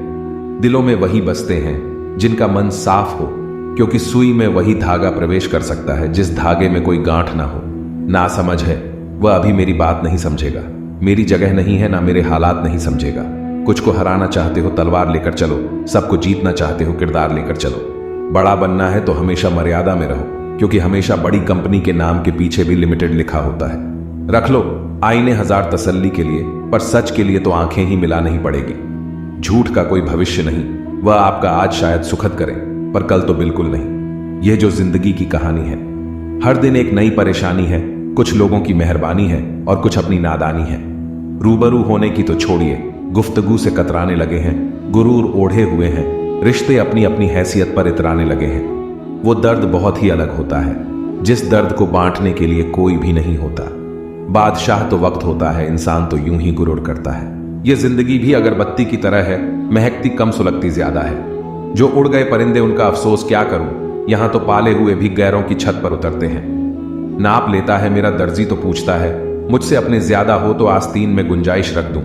B: दिलों में वही बसते हैं जिनका मन साफ हो, क्योंकि सुई में वही धागा प्रवेश कर सकता है जिस धागे में कोई गांठ ना हो। ना समझ है, वह अभी मेरी बात नहीं समझेगा। मेरी जगह नहीं है, ना मेरे हालात नहीं समझेगा। कुछ को हराना चाहते हो तलवार लेकर चलो, सबको जीतना चाहते हो किरदार लेकर चलो। बड़ा बनना है तो हमेशा मर्यादा में रहो, क्योंकि हमेशा बड़ी कंपनी के नाम के पीछे भी लिमिटेड लिखा होता है। रख लो आईने हजार तसल्ली के लिए, पर सच के लिए तो आंखें ही मिला नहीं पड़ेगी। झूठ का कोई भविष्य नहीं, वह आपका आज शायद सुखद करे पर कल तो बिल्कुल नहीं। यह जो जिंदगी की कहानी है, हर दिन एक नई परेशानी है। कुछ लोगों की मेहरबानी है और कुछ अपनी नादानी है। रूबरू होने की तो छोड़िए, गुफ्तगू से कतराने लगे हैं, गुरूर ओढ़े हुए हैं, रिश्ते अपनी अपनी हैसियत पर इतराने लगे हैं। वो दर्द बहुत ही अलग होता है, जिस दर्द को बांटने के लिए कोई भी नहीं होता। बादशाह तो वक्त होता है, इंसान तो यूं ही गुरूर करता है। ये जिंदगी भी अगरबत्ती की तरह है, महकती कम सुलगती ज्यादा है। जो उड़ गए परिंदे उनका अफसोस क्या करूं, यहां तो पाले हुए भी गैरों की छत पर उतरते हैं। नाप लेता है मेरा दर्जी तो पूछता है, मुझसे अपने ज्यादा हो तो आस्तीन में गुंजाइश रख दूं।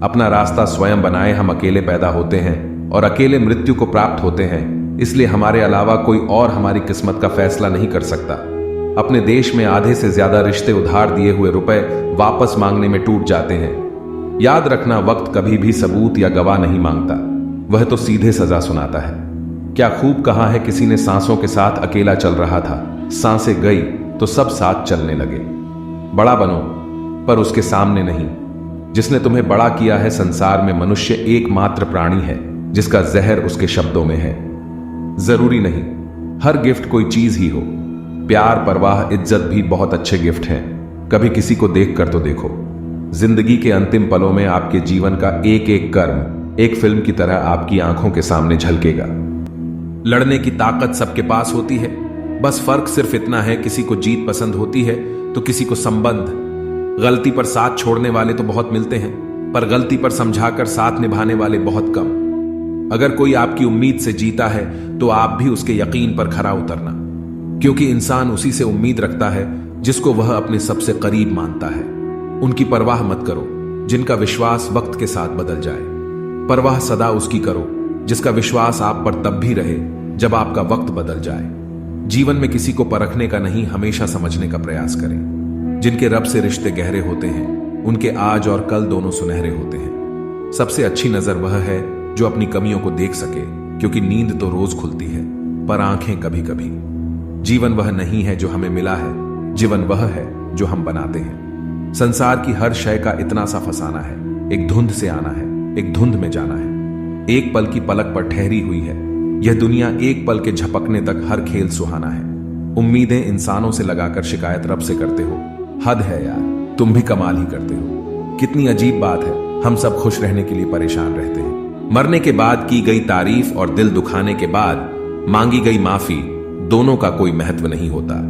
B: अपना रास्ता स्वयं बनाए हम अकेले पैदा होते हैं और अकेले मृत्यु को प्राप्त होते हैं, इसलिए हमारे अलावा कोई और हमारी किस्मत का फैसला नहीं कर सकता। अपने देश में आधे से ज्यादा रिश्ते उधार दिए हुए रुपए वापस मांगने में टूट जाते हैं। याद रखना, वक्त कभी भी सबूत या गवाह नहीं मांगता, वह तो सीधे सजा सुनाता है। क्या खूब कहा है किसी ने, सांसों के साथ अकेला चल रहा था, सांसें गई तो सब साथ चलने लगे। बड़ा बनो पर उसके सामने नहीं। जिसने तुम्हें बड़ा किया है संसार में, मनुष्य एकमात्र प्राणी है जिसका जहर उसके शब्दों में है। जरूरी नहीं हर गिफ्ट कोई चीज ही हो। प्यार, परवाह, इज्जत भी बहुत अच्छे गिफ्ट हैं। कभी किसी को देख कर तो देखो। जिंदगी के अंतिम पलों में आपके जीवन का एक एक कर्म एक फिल्म की तरह आपकी आंखों के सामने झलकेगा। लड़ने की ताकत सबके पास होती है, बस फर्क सिर्फ इतना है, किसी को जीत पसंद होती है तो किसी को संबंध। गलती पर साथ छोड़ने वाले तो बहुत मिलते हैं, पर गलती पर समझाकर साथ निभाने वाले बहुत कम। अगर कोई आपकी उम्मीद से जीता है तो आप भी उसके यकीन पर खरा उतरना, क्योंकि इंसान उसी से उम्मीद रखता है जिसको वह अपने सबसे करीब मानता है। उनकी परवाह मत करो जिनका विश्वास वक्त के साथ बदल जाए। परवाह सदा उसकी करो जिसका विश्वास आप पर तब भी रहे जब आपका वक्त बदल जाए। जीवन में किसी को परखने का नहीं, हमेशा समझने का प्रयास करें। जिनके रब से रिश्ते गहरे होते हैं उनके आज और कल दोनों सुनहरे होते हैं। सबसे अच्छी नजर वह है जो अपनी कमियों को देख सके, क्योंकि नींद तो रोज खुलती है पर आंखें कभी कभी। जीवन वह नहीं है जो हमें मिला है, जीवन वह है जो हम बनाते हैं। संसार की हर शय का इतना सा फसाना है, एक धुंध से आना है, एक धुंध में जाना है। एक पल की पलक पर ठहरी हुई है यह दुनिया, एक पल के झपकने तक हर खेल सुहाना है। उम्मीदें इंसानों से लगाकर शिकायत रब से करते हो, हद है यार, तुम भी कमाल ही करते हो। कितनी अजीब बात है, हम सब खुश रहने के लिए परेशान रहते हैं। मरने के बाद की गई तारीफ और दिल दुखाने के बाद मांगी गई माफी, दोनों का कोई महत्व नहीं होता।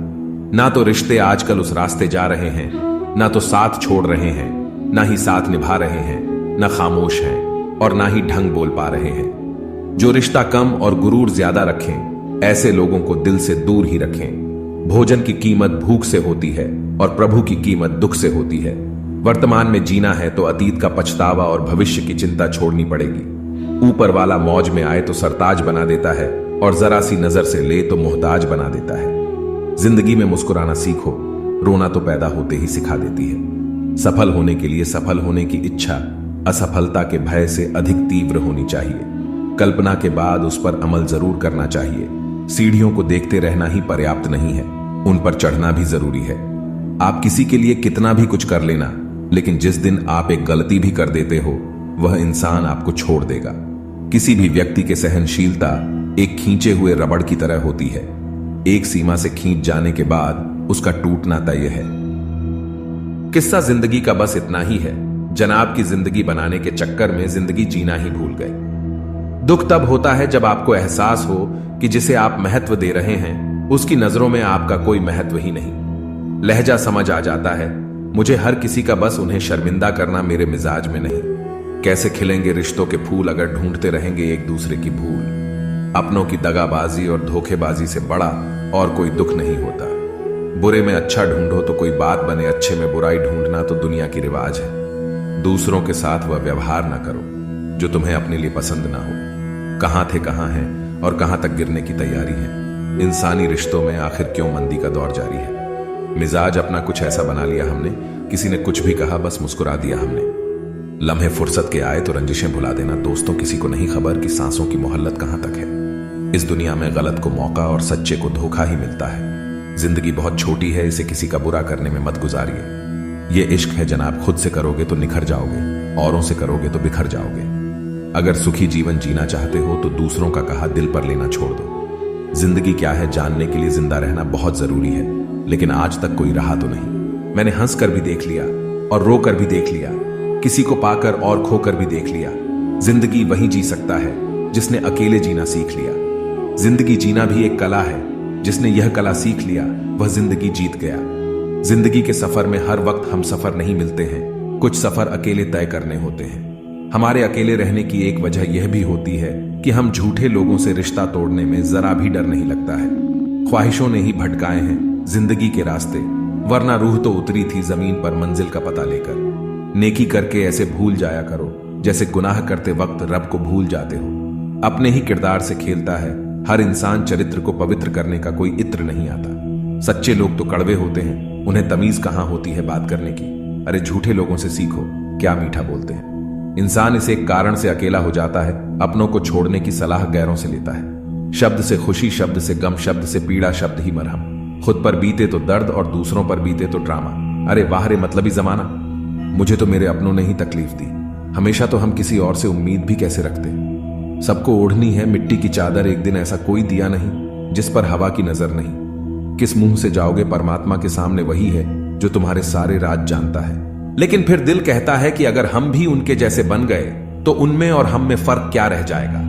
B: ना तो रिश्ते आजकल उस रास्ते जा रहे हैं, ना तो साथ छोड़ रहे हैं, ना ही साथ निभा रहे हैं, ना खामोश हैं और ना ही ढंग बोल पा रहे हैं। जो रिश्ता कम और गुरूर ज्यादा रखें, ऐसे लोगों को दिल से दूर ही रखें। भोजन की कीमत भूख से होती है और प्रभु की कीमत दुख से होती है। वर्तमान में जीना है तो अतीत का पछतावा और भविष्य की चिंता छोड़नी पड़ेगी। ऊपर वाला मौज में आए तो सरताज बना देता है और जरा सी नजर से ले तो मोहताज बना देता है। जिंदगी में मुस्कुराना सीखो, रोना तो पैदा होते ही सिखा देती है। सफल होने के लिए सफल होने की इच्छा असफलता के भय से अधिक तीव्र होनी चाहिए। कल्पना के बाद उस पर अमल जरूर करना चाहिए। सीढ़ियों को देखते रहना ही पर्याप्त नहीं है, उन पर चढ़ना भी जरूरी है। आप किसी के लिए कितना भी कुछ कर लेना, लेकिन जिस दिन आप एक गलती भी कर देते हो वह इंसान आपको छोड़ देगा। किसी भी व्यक्ति की सहनशीलता एक खींचे हुए रबड़ की तरह होती है। एक सीमा से खींच जाने के बाद उसका टूटना तय है। किस्सा जिंदगी का बस इतना ही है। जनाब की जिंदगी बनाने के चक्कर में जिंदगी जीना ही भूल गए। दुख तब होता है जब आपको एहसास हो कि जिसे आप महत्व दे रहे हैं उसकी नजरों में आपका कोई महत्व ही नहीं। लहजा समझ आ जाता है, मुझे हर किसी का बस उन्हें शर्मिंदा करना मेरे मिजाज में नहीं। कैसे खिलेंगे रिश्तों के फूल अगर ढूंढते रहेंगे एक दूसरे की भूल। अपनों की दगाबाजी और धोखेबाजी से बड़ा और कोई दुख नहीं होता। बुरे में अच्छा ढूंढो तो कोई बात बने, अच्छे में बुराई ढूंढना तो दुनिया की रिवाज है। दूसरों के साथ वह व्यवहार ना करो जो तुम्हें अपने लिए पसंद ना हो। कहां थे कहां हैं और कहां तक गिरने की तैयारी है।
A: इंसानी रिश्तों में आखिर क्यों मंदी का दौर जारी है? मिजाज अपना कुछ ऐसा बना लिया हमने, किसी ने कुछ भी कहा बस मुस्कुरा दिया हमने। लम्हे फुर्सत के आए तो रंजिशें भुला देना दोस्तों, किसी को नहीं खबर कि सांसों की मोहल्लत कहां तक है। इस दुनिया में गलत को मौका और सच्चे को धोखा ही मिलता है। जिंदगी बहुत छोटी है, इसे किसी का बुरा करने में मत गुजारिए। ये इश्क है जनाब, खुद से करोगे तो निखर जाओगे, औरों से करोगे तो बिखर जाओगे। अगर सुखी जीवन जीना चाहते हो तो दूसरों का कहा दिल पर लेना छोड़ दो। जिंदगी क्या है जानने के लिए जिंदा रहना बहुत जरूरी है, लेकिन आज तक कोई रहा तो नहीं। मैंने हंस कर भी देख लिया और रो कर भी देख लिया, किसी को पाकर और खोकर भी देख लिया। जिंदगी वही जी सकता है जिसने अकेले जीना सीख लिया। जिंदगी जीना भी एक कला है, जिसने यह कला सीख लिया वह जिंदगी जीत गया। जिंदगी के सफर में हर वक्त हम सफर नहीं मिलते हैं, कुछ सफर अकेले तय करने होते हैं। हमारे अकेले रहने की एक वजह यह भी होती है कि हम झूठे लोगों से रिश्ता तोड़ने में जरा भी डर नहीं लगता है। ख्वाहिशों ने ही भटकाए हैं जिंदगी के रास्ते, वरना रूह तो उतरी थी जमीन पर मंजिल का पता लेकर। नेकी करके ऐसे भूल जाया करो जैसे गुनाह करते वक्त रब को भूल जाते हो। अपने ही किरदार से खेलता है हर इंसान, चरित्र को पवित्र करने का कोई इत्र नहीं आता। सच्चे लोग तो कड़वे होते हैं, उन्हें तमीज कहां होती है बात करने की। अरे झूठे लोगों से सीखो, क्या मीठा बोलते हैं। इंसान इस एक कारण से अकेला हो जाता है, अपनों को छोड़ने की सलाह गैरों से लेता है। शब्द से खुशी, शब्द से गम, शब्द से पीड़ा, शब्द ही मरहम। खुद पर बीते तो दर्द और दूसरों पर बीते तो ड्रामा। अरे वाह रे मतलबी जमाना। मुझे तो मेरे अपनों ने ही तकलीफ दी, हमेशा तो हम किसी और से उम्मीद भी कैसे रखते। सबको ओढ़नी है मिट्टी की चादर, एक दिन ऐसा कोई दिया नहीं जिस पर हवा की नजर नहीं। किस मुंह से जाओगे परमात्मा के सामने, वही है जो तुम्हारे सारे राज जानता है। लेकिन फिर दिल कहता है कि अगर हम भी उनके जैसे बन गए तो उनमें और हम में फर्क क्या रह जाएगा।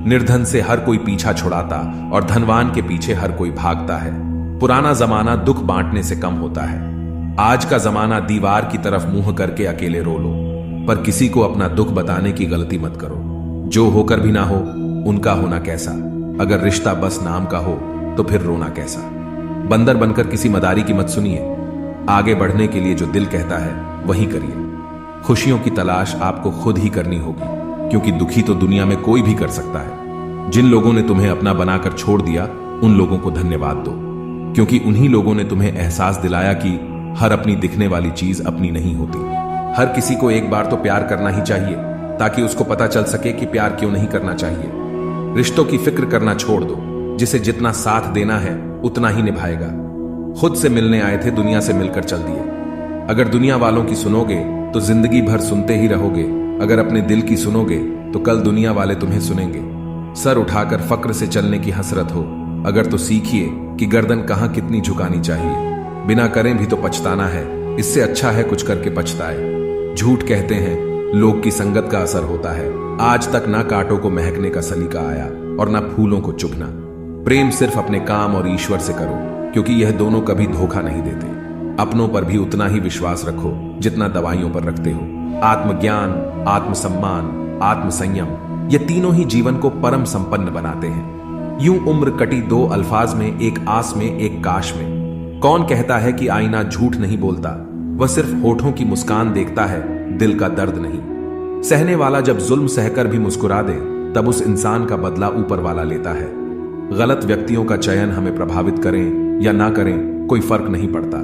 A: निर्धन से हर कोई पीछा छुड़ाता और धनवान के पीछे हर कोई भागता है। पुराना जमाना दुख बांटने से कम होता है, आज का जमाना दीवार की तरफ मुंह करके अकेले रो लो। पर किसी को अपना दुख बताने की गलती मत करो, जो होकर भी ना हो उनका होना कैसा। अगर रिश्ता बस नाम का हो तो फिर रोना कैसा। बंदर बनकर किसी मदारी की मत सुनिए, आगे बढ़ने के लिए जो दिल कहता है वही करिए। खुशियों की तलाश आपको खुद ही करनी होगी, क्योंकि दुखी तो दुनिया में कोई भी कर सकता है। जिन लोगों ने तुम्हें अपना बनाकर छोड़ दिया उन लोगों को धन्यवाद दो, क्योंकि उन्हीं लोगों ने तुम्हें एहसास दिलाया कि हर अपनी दिखने वाली चीज अपनी नहीं होती। हर किसी को एक बार तो प्यार करना ही चाहिए, ताकि उसको पता चल सके कि प्यार क्यों नहीं करना चाहिए। रिश्तों की फिक्र करना छोड़ दो, जिसे जितना साथ देना है उतना ही निभाएगा। खुद से मिलने आए थे, दुनिया से मिलकर चल दिए। अगर दुनिया वालों की सुनोगे तो जिंदगी भर सुनते ही रहोगे, अगर अपने दिल की सुनोगे तो कल दुनिया वाले तुम्हें सुनेंगे। सर उठाकर फक्र से चलने की हसरत हो अगर तो सीखिए कि गर्दन कहां कितनी झुकानी चाहिए। बिना करें भी तो पछताना है, इससे अच्छा है कुछ करके पछताए। झूठ कहते हैं लोग की संगत का असर होता है, आज तक ना कांटों को महकने का सलीका आया और ना फूलों को चुभना। प्रेम सिर्फ अपने काम और ईश्वर से करो, क्योंकि यह दोनों कभी धोखा नहीं देते। अपनों पर भी उतना ही विश्वास रखो जितना दवाइयों पर रखते हो। आत्मज्ञान, आत्मसम्मान, आत्मसंयम, ये तीनों ही जीवन को परम संपन्न बनाते हैं। यूं उम्र कटी दो अल्फाज में, एक आस में एक काश में। कौन कहता है कि आईना झूठ नहीं बोलता, वह सिर्फ होठों की मुस्कान देखता है, दिल का दर्द नहीं। सहने वाला जब जुल्म सहकर भी मुस्कुरा दे तब उस इंसान का बदला ऊपर वाला लेता है। गलत व्यक्तियों का चयन हमें प्रभावित करें या ना करें कोई फर्क नहीं पड़ता,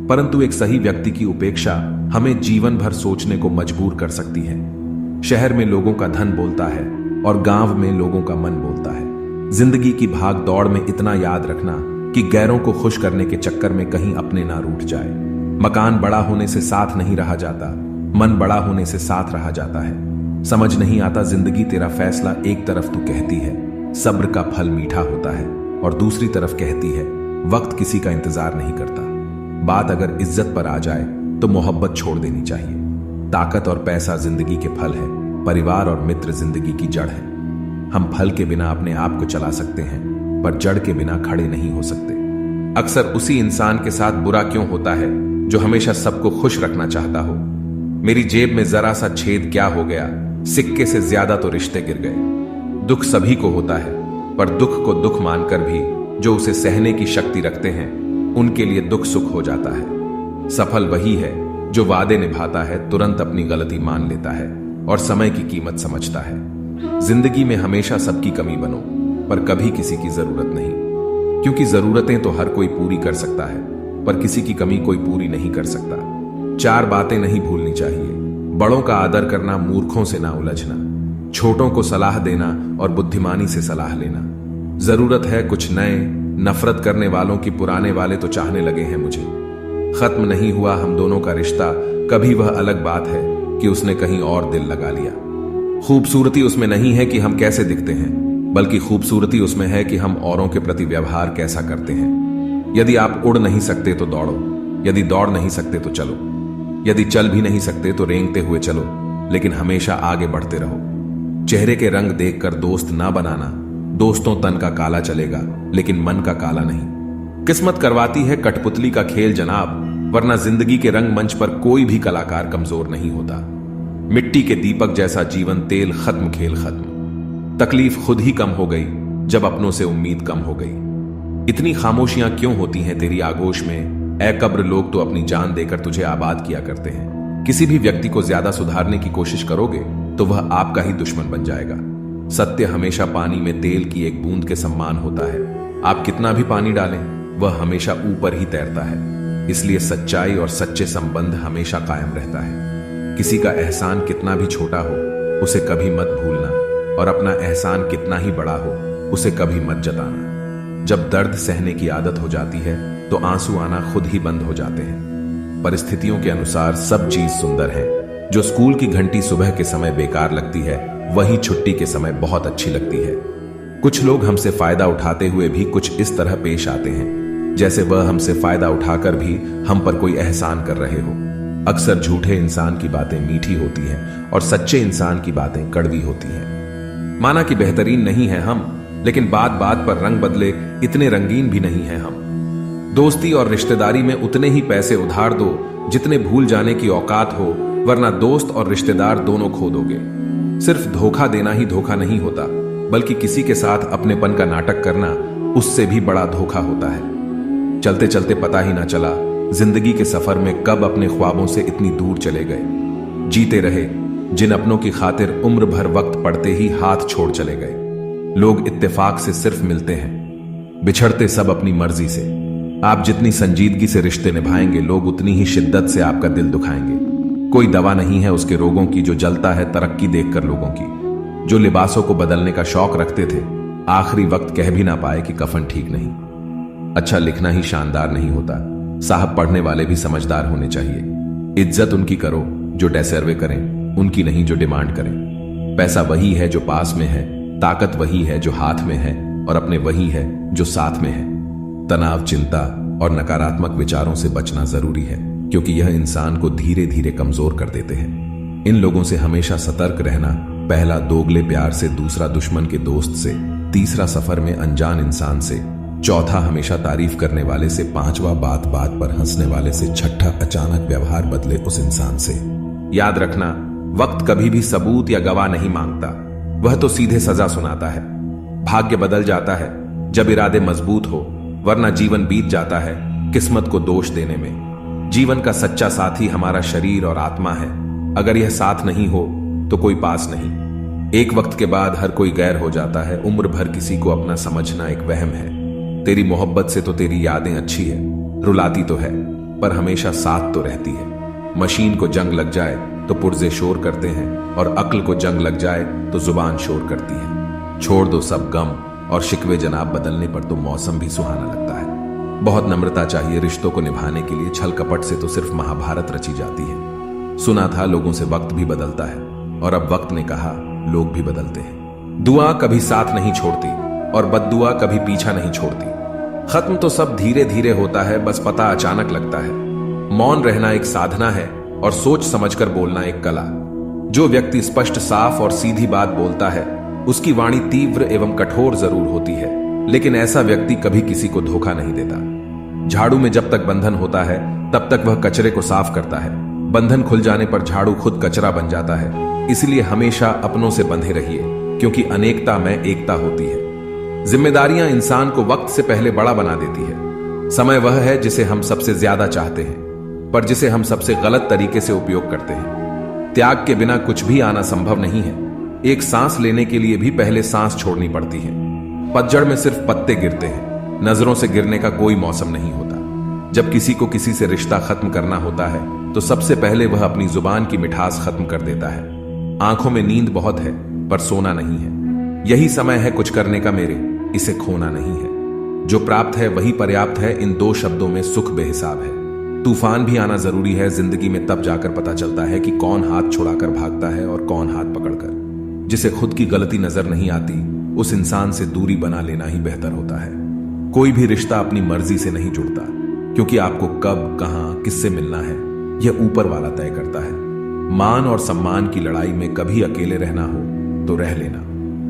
A: परंतु एक सही व्यक्ति की उपेक्षा हमें जीवन भर सोचने को मजबूर कर सकती है। शहर में लोगों का धन बोलता है और गांव में लोगों का मन बोलता है। जिंदगी की भाग दौड़ में इतना याद रखना कि गैरों को खुश करने के चक्कर में कहीं अपने ना रूठ जाए। मकान बड़ा होने से साथ नहीं रहा जाता, मन बड़ा होने से साथ रहा जाता है। समझ नहीं आता जिंदगी तेरा फैसला, एक तरफ तू कहती है सब्र का फल मीठा होता है और दूसरी तरफ कहती है वक्त किसी का इंतजार नहीं करता। बात अगर इज्जत पर आ जाए तो मोहब्बत छोड़ देनी चाहिए। ताकत और पैसा जिंदगी के फल है, परिवार और मित्र जिंदगी की जड़ है। हम फल के बिना अपने आप को चला सकते हैं, पर जड़ के बिना खड़े नहीं हो सकते। अक्सर उसी इंसान के साथ बुरा क्यों होता है जो हमेशा सबको खुश रखना चाहता हो। मेरी जेब में जरा सा छेद क्या हो गया, सिक्के से ज्यादा तो रिश्ते गिर गए। दुख सभी को होता है, पर दुख को दुख मानकर भी जो उसे सहने की शक्ति रखते हैं उनके लिए दुख सुख हो जाता है। सफल वही है जो वादे निभाता है, तुरंत अपनी गलती मान लेता है और समय की कीमत समझता है। जिंदगी में हमेशा सबकी कमी बनो, पर कभी किसी की जरूरत नहीं,
B: क्योंकि जरूरतें तो हर कोई पूरी कर सकता है, पर किसी की कमी कोई पूरी नहीं कर सकता। 4 बातें नहीं भूलनी चाहिए। बड़ों का आदर करना, मूर्खों से ना उलझना, छोटों को सलाह देना और बुद्धिमानी से सलाह लेना। जरूरत है कुछ नए, नफरत करने वालों की पुराने वाले तो चाहने लगे हैं मुझे। खत्म नहीं हुआ हम दोनों का रिश्ता कभी, वह अलग बात है कि उसने कहीं और दिल लगा लिया। खूबसूरती उसमें नहीं है कि हम कैसे दिखते हैं, बल्कि खूबसूरती उसमें है कि हम औरों के प्रति व्यवहार कैसा करते हैं। यदि आप उड़ नहीं सकते तो दौड़ो, यदि दौड़ नहीं सकते तो चलो, यदि चल भी नहीं सकते तो रेंगते हुए चलो, लेकिन हमेशा आगे बढ़ते रहो। चेहरे के रंग देखकर दोस्त ना बनाना। दोस्तों तन का काला चलेगा, लेकिन मन का काला नहीं। किस्मत करवाती है कठपुतली का खेल जनाब, वरना जिंदगी के रंगमंच पर कोई भी कलाकार कमजोर नहीं होता। मिट्टी के दीपक जैसा जीवन तेल खत्म, खेल खत्म। तकलीफ खुद ही कम हो गई जब अपनों से उम्मीद कम हो गई। इतनी खामोशियां क्यों होती हैं तेरी आगोश में? ऐ कब्र, लोग तो अपनी जान देकर तुझे आबाद किया करते हैं। किसी भी व्यक्ति को ज्यादा सुधारने की कोशिश करोगे तो वह आपका ही दुश्मन बन जाएगा। सत्य हमेशा पानी में तेल की एक बूंद के समान होता है। आप कितना भी पानी डालें, वह हमेशा ऊपर ही तैरता है। इसलिए सच्चाई और सच्चे संबंध हमेशा कायम रहता है। किसी का एहसान कितना भी छोटा हो, उसे कभी मत भूलना, और अपना एहसान कितना ही बड़ा हो, उसे कभी मत जताना। जब दर्द सहने की आदत हो जाती है तो आंसू आना खुद ही बंद हो जाते हैं। परिस्थितियों के अनुसार सब चीज सुंदर है। जो स्कूल की घंटी सुबह के समय बेकार लगती है, वही छुट्टी के समय बहुत अच्छी लगती है। कुछ लोग हमसे फायदा उठाते हुए भी कुछ इस तरह पेश आते हैं जैसे वह हमसे फायदा उठाकर भी हम पर कोई एहसान कर रहे हो। अक्सर झूठे इंसान की बातें मीठी होती हैं और सच्चे इंसान की बातें कड़वी होती हैं। माना कि बेहतरीन नहीं है हम, लेकिन बात बात पर रंग बदले इतने रंगीन भी नहीं है हम। दोस्ती और रिश्तेदारी में उतने ही पैसे उधार दो जितने भूल जाने की औकात हो, वरना दोस्त और रिश्तेदार दोनों खो दोगे। सिर्फ धोखा देना ही धोखा नहीं होता, बल्कि किसी के साथ अपनेपन का नाटक करना उससे भी बड़ा धोखा होता है। चलते चलते पता ही ना चला जिंदगी के सफर में कब अपने ख्वाबों से इतनी दूर चले गए। जीते रहे जिन अपनों की खातिर उम्र भर वक्त पड़ते ही हाथ छोड़ चले गए। लोग इत्तेफाक से सिर्फ मिलते हैं, बिछड़ते सब अपनी मर्जी से। आप जितनी संजीदगी से रिश्ते निभाएंगे, लोग उतनी ही शिद्दत से आपका दिल दुखाएंगे। कोई दवा नहीं है उसके रोगों की जो जलता है तरक्की देखकर लोगों की। जो लिबासों को बदलने का शौक रखते थे, आखिरी वक्त कह भी ना पाए कि कफन ठीक नहीं। अच्छा लिखना ही शानदार नहीं होता, साहब पढ़ने वाले भी समझदार होने चाहिए। इज्जत उनकी करो जो डेसर्वे करें, उनकी नहीं जो डिमांड करें। पैसा वही है जो पास में है, ताकत वही है जो हाथ में है, और अपने वही है जो साथ में है। तनाव, चिंता और नकारात्मक विचारों से बचना जरूरी है, क्योंकि यह इंसान को धीरे धीरे कमजोर कर देते हैं। इन लोगों से हमेशा सतर्क रहना। पहला दोगले प्यार से, दूसरा दुश्मन के दोस्त से, तीसरा सफर में अनजान इंसान से, चौथा हमेशा तारीफ करने वाले से, पांचवा बात बात पर हंसने वाले से, छठा अचानक व्यवहार बदले उस इंसान से। याद रखना, वक्त कभी भी सबूत या गवाह नहीं मांगता, वह तो सीधे सजा सुनाता है। भाग्य बदल जाता है जब इरादे मजबूत हो, वरना जीवन बीत जाता है किस्मत को दोष देने में। जीवन का सच्चा साथी हमारा शरीर और आत्मा है। अगर यह साथ नहीं हो तो कोई पास नहीं। एक वक्त के बाद हर कोई गैर हो जाता है। उम्र भर किसी को अपना समझना एक वहम है। तेरी मोहब्बत से तो तेरी यादें अच्छी है, रुलाती तो है पर हमेशा साथ तो रहती है। मशीन को जंग लग जाए तो पुर्जे शोर करते हैं, और अक्ल को जंग लग जाए तो जुबान शोर करती है। छोड़ दो सब गम और शिकवे जनाब, बदलने पर तो मौसम भी सुहाना लगता है। बहुत नम्रता चाहिए रिश्तों को निभाने के लिए। छल कपट से तो सिर्फ महाभारत रची जाती है। सुना था लोगों से वक्त भी बदलता है, और अब वक्त ने कहा लोग भी बदलते हैं। दुआ कभी साथ नहीं छोड़ती और बद्दुआ कभी पीछा नहीं छोड़ती। खत्म तो सब धीरे धीरे होता है, बस पता अचानक लगता है। मौन रहना एक साधना है और सोच समझकर बोलना एक कला। जो व्यक्ति स्पष्ट, साफ और सीधी बात बोलता है, उसकी वाणी तीव्र एवं कठोर जरूर होती है, लेकिन ऐसा व्यक्ति कभी किसी को धोखा नहीं देता। झाड़ू में जब तक बंधन होता है तब तक वह कचरे को साफ करता है। बंधन खुल जाने पर झाड़ू खुद कचरा बन जाता है। इसलिए हमेशा अपनों से बंधे रहिए, क्योंकि अनेकता में एकता होती है। जिम्मेदारियां इंसान को वक्त से पहले बड़ा बना देती है। समय वह है जिसे हम सबसे ज्यादा चाहते हैं, पर जिसे हम सबसे गलत तरीके से उपयोग करते हैं। त्याग के बिना कुछ भी आना संभव नहीं है। एक सांस लेने के लिए भी पहले सांस छोड़नी पड़ती है। पतझड़ में सिर्फ पत्ते गिरते हैं,
A: नजरों से गिरने का कोई मौसम नहीं होता। जब किसी को किसी से रिश्ता खत्म करना होता है तो सबसे पहले वह अपनी जुबान की मिठास खत्म कर देता है। आंखों में नींद बहुत है पर सोना नहीं है। यही समय है कुछ करने का मेरे, इसे खोना नहीं है। जो प्राप्त है वही पर्याप्त है, इन दो शब्दों में सुख बेहिसाब है। तूफान भी आना जरूरी है जिंदगी में, तब जाकर पता चलता है कि कौन हाथ छुड़ाकर भागता है और कौन हाथ पकड़कर। जिसे खुद की गलती नजर नहीं आती उस इंसान से दूरी बना लेना ही बेहतर होता है। कोई भी रिश्ता अपनी मर्जी से नहीं जुड़ता, क्योंकि आपको कब, कहां, किससे मिलना है यह ऊपर वाला तय करता है। मान और सम्मान की लड़ाई में कभी अकेले रहना हो तो रह लेना,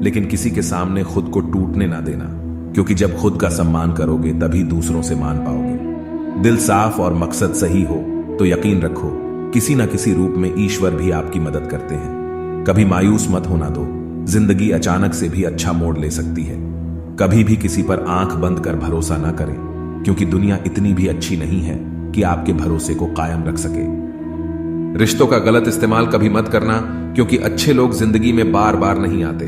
A: लेकिन किसी के सामने खुद को टूटने ना देना, क्योंकि जब खुद का सम्मान करोगे तभी दूसरों से मान पाओगे। दिल साफ और मकसद सही हो तो यकीन रखो किसी न किसी रूप में ईश्वर भी आपकी मदद करते हैं। कभी मायूस मत होना दो, जिंदगी अचानक से भी अच्छा मोड़ ले सकती है। कभी भी किसी पर आंख बंद कर भरोसा ना करें, क्योंकि दुनिया इतनी भी अच्छी नहीं है कि आपके भरोसे को कायम रख सके। रिश्तों का गलत इस्तेमाल कभी मत करना, क्योंकि अच्छे लोग जिंदगी में बार बार नहीं आते।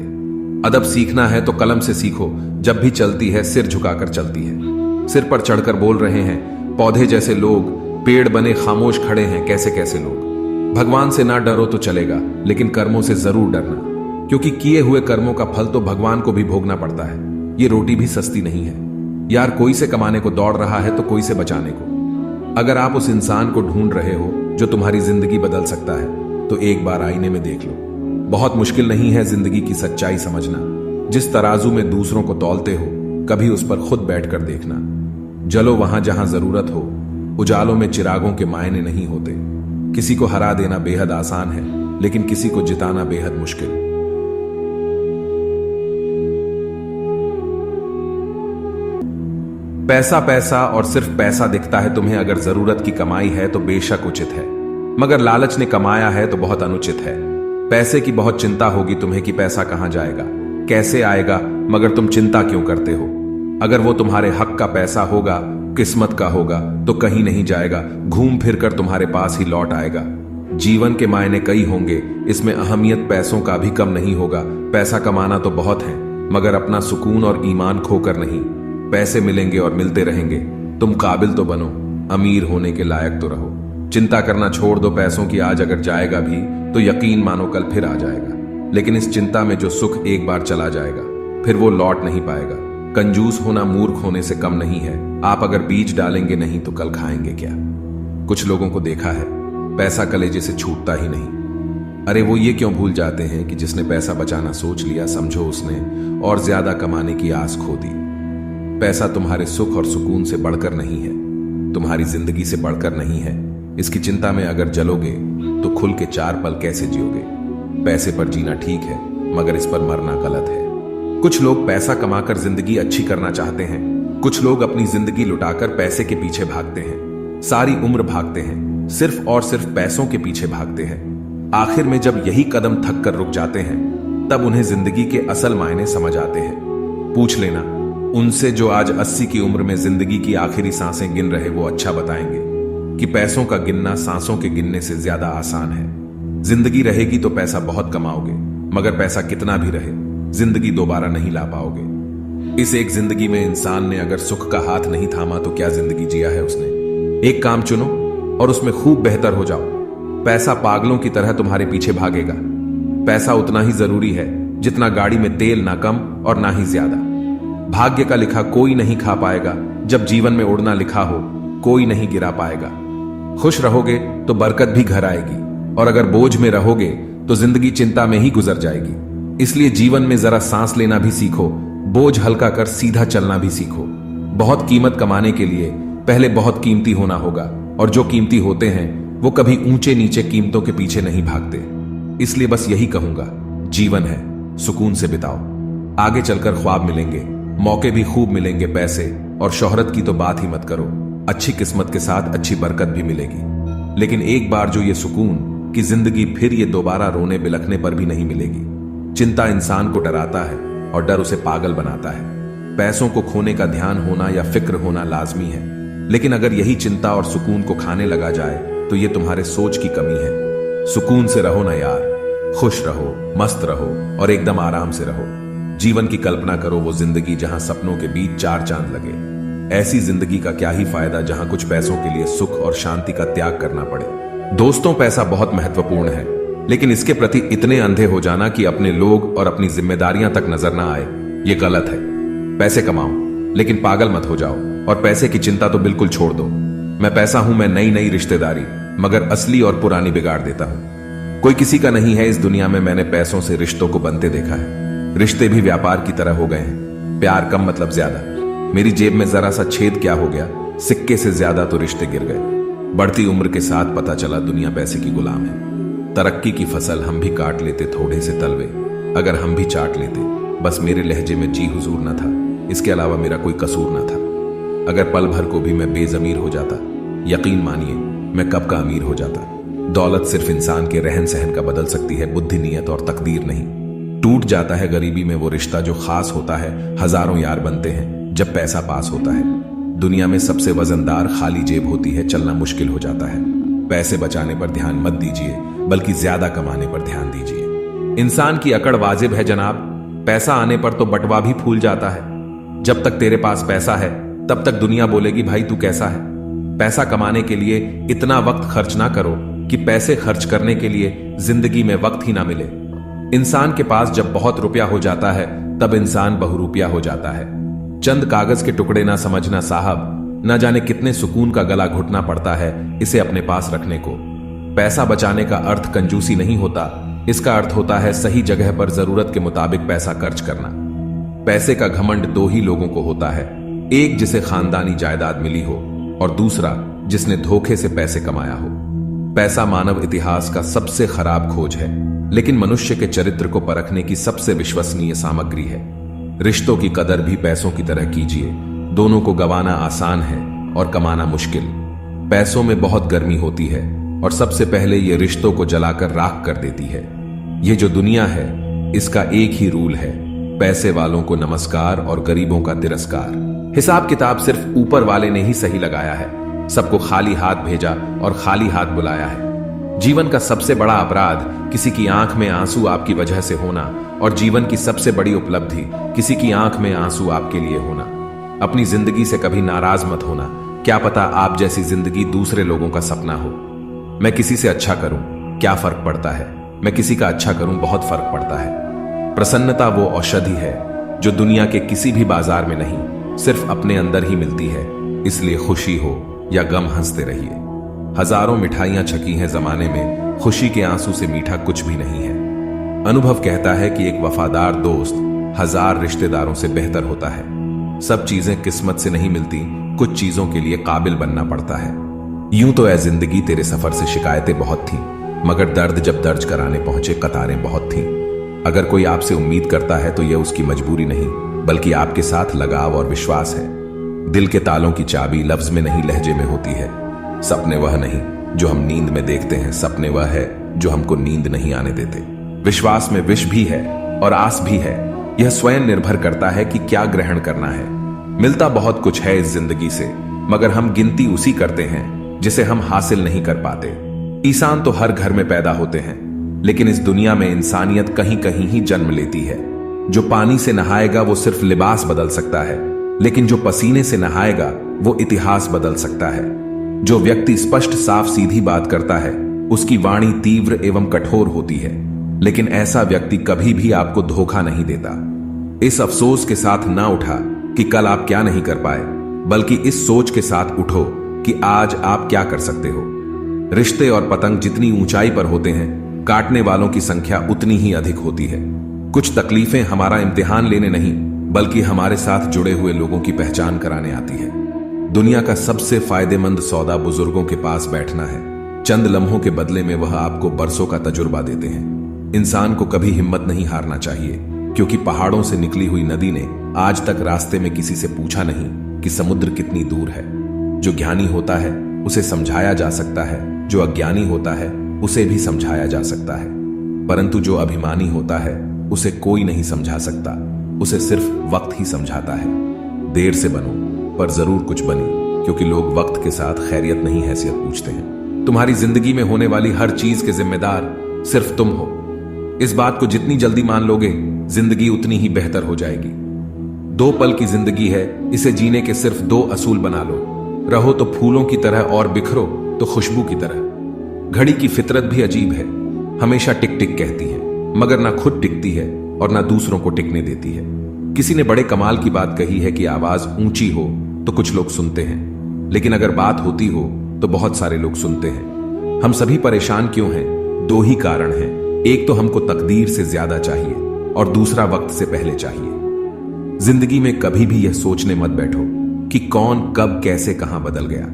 A: अदब सीखना है तो कलम से सीखो, जब भी चलती है सिर झुकाकर चलती है। सिर पर चढ़कर बोल रहे हैं पौधे जैसे लोग, पेड़ बने खामोश खड़े हैं कैसे कैसे लोग। भगवान से ना डरो तो चलेगा, लेकिन कर्मों से जरूर डरना, क्योंकि किए हुए कर्मों का फल तो भगवान को भी भोगना पड़ता है। ये रोटी भी सस्ती नहीं है यार, कोई से कमाने को दौड़ रहा है तो कोई से बचाने को। अगर आप उस इंसान को ढूंढ रहे हो जो तुम्हारी जिंदगी बदल सकता है तो एक बार आईने में देख लो। बहुत मुश्किल नहीं है जिंदगी की सच्चाई समझना। जिस तराजू में दूसरों को तौलते हो कभी उस पर खुद बैठकर देखना। जलो वहां जहां जरूरत हो, उजालों में चिरागों के मायने नहीं होते। किसी को हरा देना बेहद आसान है, लेकिन किसी को जिताना बेहद मुश्किल। पैसा पैसा और सिर्फ पैसा दिखता है तुम्हें, अगर जरूरत की कमाई है तो बेशक उचित है, मगर लालच ने कमाया है तो बहुत अनुचित है। पैसे की बहुत चिंता होगी तुम्हें कि पैसा कहां जाएगा, कैसे आएगा, मगर तुम चिंता क्यों करते हो? अगर वो तुम्हारे हक का पैसा होगा, किस्मत का होगा, तो कहीं नहीं जाएगा, घूम फिर कर तुम्हारे पास ही लौट आएगा। जीवन के मायने कई होंगे, इसमें अहमियत पैसों का भी कम नहीं होगा। पैसा कमाना तो बहुत है, मगर अपना सुकून और ईमान खोकर नहीं। पैसे मिलेंगे और मिलते रहेंगे, तुम काबिल तो बनो, अमीर होने के लायक तो रहो। चिंता करना छोड़ दो, पैसों की आज अगर जाएगा भी तो यकीन मानो कल फिर आ जाएगा। लेकिन इस चिंता में जो सुख एक बार चला जाएगा फिर वो लौट नहीं पाएगा। कंजूस होना मूर्ख होने से कम नहीं है। आप अगर बीज डालेंगे नहीं तो कल खाएंगे क्या? कुछ लोगों को देखा है, पैसा कलेजे से छूटता ही नहीं। अरे वो ये क्यों भूल जाते हैं कि जिसने पैसा बचाना सोच लिया, समझो उसने और ज्यादा कमाने की आस खो दी। पैसा तुम्हारे सुख और सुकून से बढ़कर नहीं है, तुम्हारी जिंदगी से बढ़कर नहीं है। इसकी चिंता में अगर जलोगे तो खुल के 4 पल कैसे जियोगे? पैसे पर जीना ठीक है, मगर इस पर मरना गलत है। कुछ लोग पैसा कमाकर जिंदगी अच्छी करना चाहते हैं, कुछ लोग अपनी जिंदगी लुटाकर पैसे के पीछे भागते हैं। सारी उम्र भागते हैं, सिर्फ और सिर्फ पैसों के पीछे भागते हैं। आखिर में जब यही कदम थक कर रुक जाते हैं, तब उन्हें जिंदगी के असल मायने समझ आते हैं। पूछ लेना उनसे जो आज 80 की उम्र में जिंदगी की आखिरी सांसें गिन रहे, वो अच्छा बताएंगे कि पैसों का गिनना सांसों के गिनने से ज्यादा आसान है। जिंदगी रहेगी तो पैसा बहुत कमाओगे, मगर पैसा कितना भी रहे जिंदगी दोबारा नहीं ला पाओगे। इस एक जिंदगी में इंसान ने अगर सुख का हाथ नहीं थामा तो क्या जिंदगी जिया है उसने? एक काम चुनो और उसमें खूब बेहतर हो जाओ। पैसा पागलों की तरह तुम्हारे पीछे भागेगा। पैसा उतना ही जरूरी है जितना गाड़ी में तेल, ना कम और ना ही ज्यादा। भाग्य का लिखा कोई नहीं खा पाएगा, जब जीवन में उड़ना लिखा हो कोई नहीं गिरा पाएगा। खुश रहोगे तो बरकत भी घर आएगी, और अगर बोझ में रहोगे तो जिंदगी चिंता में ही गुजर जाएगी। इसलिए जीवन में जरा सांस लेना भी सीखो, बोझ हल्का कर सीधा चलना भी सीखो। बहुत कीमत कमाने के लिए पहले बहुत कीमती होना होगा, और जो कीमती होते हैं वो कभी ऊंचे नीचे कीमतों के पीछे नहीं भागते। इसलिए बस यही कहूंगा, जीवन है, सुकून से बिताओ। आगे चलकर ख्वाब मिलेंगे, मौके भी खूब मिलेंगे। पैसे और शोहरत की तो बात ही मत करो, अच्छी किस्मत के साथ अच्छी बरकत भी मिलेगी। लेकिन एक बार जो ये सुकून कि जिंदगी फिर ये दोबारा रोने बिलखने पर भी नहीं मिलेगी। चिंता इंसान को डराता है और डर उसे पागल बनाता है। पैसों को खोने का ध्यान होना या फिक्र होना लाजमी है, लेकिन अगर यही चिंता और सुकून को खाने लगा जाए तो ये तुम्हारे सोच की कमी है। सुकून से रहो ना यार, खुश रहो, मस्त रहो और एकदम आराम से रहो। जीवन की कल्पना करो, वो जिंदगी जहां सपनों के बीच चार चांद लगे। ऐसी जिंदगी का क्या ही फायदा जहां कुछ पैसों के लिए सुख और शांति का त्याग करना पड़े। दोस्तों, पैसा बहुत महत्वपूर्ण है, लेकिन इसके प्रति इतने अंधे हो जाना कि अपने लोग और अपनी जिम्मेदारियां तक नजर ना आए, ये गलत है। पैसे कमाओ, लेकिन पागल मत हो जाओ, और पैसे की चिंता तो बिल्कुल छोड़ दो। मैं पैसा हूं, मैं नई नई रिश्तेदारी, मगर असली और पुरानी बिगाड़ देता हूं। कोई किसी का नहीं है इस दुनिया में, मैंने पैसों से रिश्तों को बनते देखा है। रिश्ते भी व्यापार की तरह हो गए हैं, प्यार कम मतलब ज्यादा। मेरी जेब में जरा सा छेद क्या हो गया, सिक्के से ज्यादा तो रिश्ते गिर गए। बढ़ती उम्र के साथ पता चला दुनिया पैसे की गुलाम है। तरक्की की फसल हम भी काट लेते थोड़े से तलवे, अगर हम भी चाट लेते। बस मेरे लहजे में जी हुजूर न था, इसके अलावा मेरा कोई कसूर न था। अगर पल भर को भी मैं बेजमीर हो जाता, यकीन मानिए मैं कब का अमीर हो जाता। दौलत सिर्फ इंसान के रहन सहन का बदल सकती है, बुद्धि, नीयत और तकदीर नहीं। टूट जाता है गरीबी में वो रिश्ता जो खास होता है, हजारों यार बनते हैं जब पैसा पास होता है। दुनिया में सबसे वजनदार खाली जेब होती है, चलना मुश्किल हो जाता है। पैसे बचाने पर ध्यान मत दीजिए, बल्कि ज्यादा कमाने पर ध्यान दीजिए। इंसान की अकड़ वाजिब है जनाब, पैसा आने पर तो बटवा भी फूल जाता है। जब तक तेरे पास पैसा है तब तक दुनिया बोलेगी भाई तू कैसा है। पैसा कमाने के लिए इतना वक्त खर्च ना करो कि पैसे खर्च करने के लिए जिंदगी में वक्त ही ना मिले। इंसान के पास जब बहुत रुपया हो जाता है तब इंसान बहुरुपया हो जाता है। चंद कागज के टुकड़े ना समझना साहब, ना जाने कितने सुकून का गला घुटना पड़ता है इसे अपने पास रखने को। पैसा बचाने का अर्थ कंजूसी नहीं होता, इसका अर्थ होता है सही जगह पर जरूरत के मुताबिक पैसा खर्च करना। पैसे का घमंड दो ही लोगों को होता है, एक जिसे खानदानी जायदाद मिली हो और दूसरा जिसने धोखे से पैसे कमाया हो। पैसा मानव इतिहास का सबसे खराब खोज है, लेकिन मनुष्य के चरित्र को परखने की सबसे विश्वसनीय सामग्री है। रिश्तों की कदर भी पैसों की तरह कीजिए, दोनों को गंवाना आसान है और कमाना मुश्किल। पैसों में बहुत गर्मी होती है और सबसे पहले ये रिश्तों को जलाकर राख कर देती है। ये जो दुनिया है इसका एक ही रूल है, पैसे वालों को नमस्कार और गरीबों का तिरस्कार। हिसाब किताब सिर्फ ऊपर वाले ने ही सही लगाया है, सबको खाली हाथ भेजा और खाली हाथ बुलाया है। जीवन का सबसे बड़ा अपराध किसी की आंख में आंसू आपकी वजह से होना, और जीवन की सबसे बड़ी उपलब्धि किसी की आंख में आंसू आपके लिए होना। अपनी जिंदगी से कभी नाराज मत होना, क्या पता आप जैसी जिंदगी दूसरे लोगों का सपना हो। मैं किसी से अच्छा करूं, क्या फर्क पड़ता है, मैं किसी का अच्छा करूं, बहुत फर्क पड़ता है। प्रसन्नता वो औषधि है जो दुनिया के किसी भी बाजार में नहीं, सिर्फ अपने अंदर ही मिलती है। इसलिए खुशी हो या गम हंसते रहिए। हजारों मिठाइयां छकी हैं जमाने में, खुशी के आंसू से मीठा कुछ भी नहीं है। अनुभव कहता है कि एक वफादार दोस्त हजार रिश्तेदारों से बेहतर होता है। सब चीजें किस्मत से नहीं मिलती, कुछ चीजों के लिए काबिल बनना पड़ता है। यूं तो ऐ जिंदगी तेरे सफर से शिकायतें बहुत थीं, मगर दर्द जब दर्ज कराने पहुंचे कतारें बहुत थीं। अगर कोई आपसे उम्मीद करता है तो यह उसकी मजबूरी नहीं, बल्कि आपके साथ लगाव और विश्वास है। दिल के तालों की चाबी लफ्ज में नहीं लहजे में होती है। सपने वह नहीं जो हम नींद में देखते हैं, सपने वह है जो हमको नींद नहीं आने देते। विश्वास में विष भी है और आस भी है, यह स्वयं निर्भर करता है कि क्या ग्रहण करना है। मिलता बहुत कुछ है इस जिंदगी से, मगर हम गिनती उसी करते हैं जिसे हम हासिल नहीं कर पाते। इंसान तो हर घर में पैदा होते हैं, लेकिन इस दुनिया में इंसानियत कहीं कहीं ही जन्म लेती है। जो पानी से नहाएगा वो सिर्फ लिबास बदल सकता है, लेकिन जो पसीने से नहाएगा वो इतिहास बदल सकता है। जो व्यक्ति स्पष्ट साफ सीधी बात करता है उसकी वाणी तीव्र एवं कठोर होती है, लेकिन ऐसा व्यक्ति कभी भी आपको धोखा नहीं देता। इस अफसोस के साथ ना उठा कि कल आप क्या नहीं कर पाए, बल्कि इस सोच के साथ उठो कि आज आप क्या कर सकते हो। रिश्ते और पतंग जितनी ऊंचाई पर होते हैं, काटने वालों की संख्या उतनी ही अधिक होती है। कुछ तकलीफें हमारा इम्तिहान लेने नहीं, बल्कि हमारे साथ जुड़े हुए लोगों की पहचान कराने आती है। दुनिया का सबसे फायदेमंद सौदा बुजुर्गों के पास बैठना है। चंद लम्हों के बदले में वह आपको बरसों का तजुर्बा देते हैं। इंसान को कभी हिम्मत नहीं हारना चाहिए, क्योंकि पहाड़ों से निकली हुई नदी ने आज तक रास्ते में किसी से पूछा नहीं कि समुद्र कितनी दूर है। जो ज्ञानी होता है उसे समझाया जा सकता है, जो अज्ञानी होता है उसे भी समझाया जा सकता है, परंतु जो अभिमानी होता है उसे कोई नहीं समझा सकता, उसे सिर्फ वक्त ही समझाता है। देर से बनो पर जरूर कुछ बनी, क्योंकि लोग वक्त के साथ खैरियत नहीं हैसियत पूछते हैं। तुम्हारी जिंदगी में होने वाली हर चीज के जिम्मेदार सिर्फ तुम हो। इस बात को जितनी जल्दी मान लोगे जिंदगी उतनी ही बेहतर हो जाएगी। 2 पल की जिंदगी है, इसे जीने के सिर्फ 2 असूल बना लो। रहो तो फूलों की तरह और बिखरो तो खुशबू की तरह। घड़ी की फितरत भी अजीब है, हमेशा टिक टिक कहती है, मगर ना खुद टिकती है और ना दूसरों को टिकने देती है। किसी ने बड़े कमाल की बात कही है कि आवाज ऊंची हो तो कुछ लोग सुनते हैं, लेकिन अगर बात होती हो तो बहुत सारे लोग सुनते हैं। हम सभी परेशान क्यों हैं? 2 ही कारण हैं। एक तो हमको तकदीर से ज्यादा चाहिए और दूसरा वक्त से पहले चाहिए। जिंदगी में कभी भी यह सोचने मत बैठो कि कौन कब कैसे कहां बदल गया।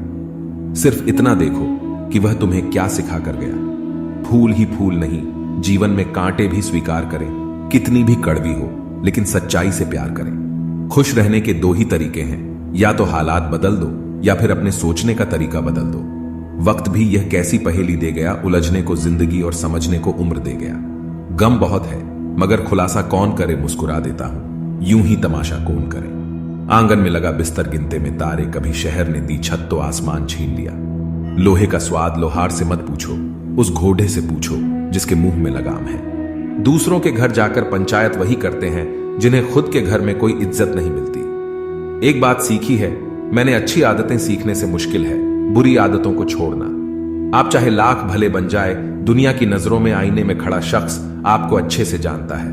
A: सिर्फ इतना देखो कि वह तुम्हें क्या सिखा कर गया। फूल ही फूल नहीं, जीवन में कांटे भी स्वीकार करें, कितनी भी कड़वी हो, लेकिन सच्चाई से प्यार करें। खुश रहने के 2 ही तरीके हैं, या तो हालात बदल दो या फिर अपने सोचने का तरीका बदल दो। वक्त भी यह कैसी पहेली दे गया, उलझने को जिंदगी और समझने को उम्र दे गया। गम बहुत है मगर खुलासा कौन करे, मुस्कुरा देता हूं यूं ही तमाशा कौन करे। आंगन में लगा बिस्तर गिनते में तारे, कभी शहर ने दी छत तो आसमान छीन लिया। लोहे का स्वाद लोहार से मत पूछो, उस घोड़े से पूछो जिसके मुंह में लगाम है। दूसरों के घर जाकर पंचायत वही करते हैं जिन्हें खुद के घर में कोई इज्जत नहीं मिलती। एक बात सीखी है मैंने, अच्छी आदतें सीखने से मुश्किल है बुरी आदतों को छोड़ना। आप चाहे लाख भले बन जाए, दुनिया की नजरों में आईने में खड़ा शख्स आपको अच्छे से जानता है।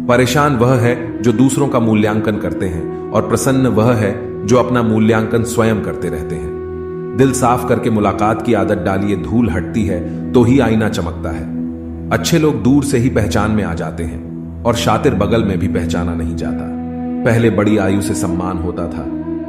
A: परेशान वह है जो दूसरों का मूल्यांकन करते हैं और प्रसन्न वह है जो अपना मूल्यांकन स्वयं करते रहते हैं। दिल साफ करके मुलाकात की आदत डालिए, धूल हटती है तो ही आईना चमकता है। अच्छे लोग दूर से ही पहचान में आ जाते हैं और शातिर बगल में भी पहचाना नहीं जाता। पहले बड़ी आयु से सम्मान होता था,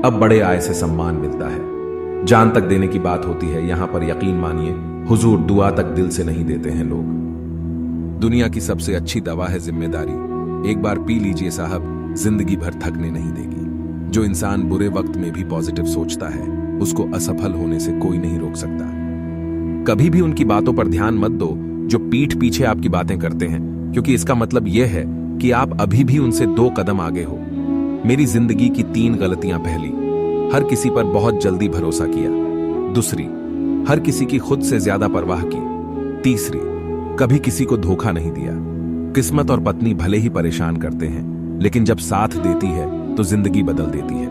A: अब बड़े आय से सम्मान मिलता है। जान तक देने की बात होती है, यहां पर यकीन मानिए हुजूर दुआ तक दिल से नहीं देते हैं लोग। दुनिया की सबसे अच्छी दवा है जिम्मेदारी। एक बार पी लीजिए साहब, जिंदगी भर थकने नहीं देगी। जो इंसान बुरे वक्त में भी पॉजिटिव सोचता है उसको असफल होने से कोई नहीं रोक सकता। कभी भी उनकी बातों पर ध्यान मत दो जो पीठ पीछे आपकी बातें करते हैं, क्योंकि इसका मतलब यह है कि आप अभी भी उनसे 2 कदम आगे हो। मेरी जिंदगी की 3 गलतियां। पहली, हर किसी पर बहुत जल्दी भरोसा किया। दूसरी, हर किसी की खुद से ज्यादा परवाह की। तीसरी, कभी किसी को धोखा नहीं दिया। किस्मत और पत्नी भले ही परेशान करते हैं, लेकिन जब साथ देती है तो जिंदगी बदल देती है।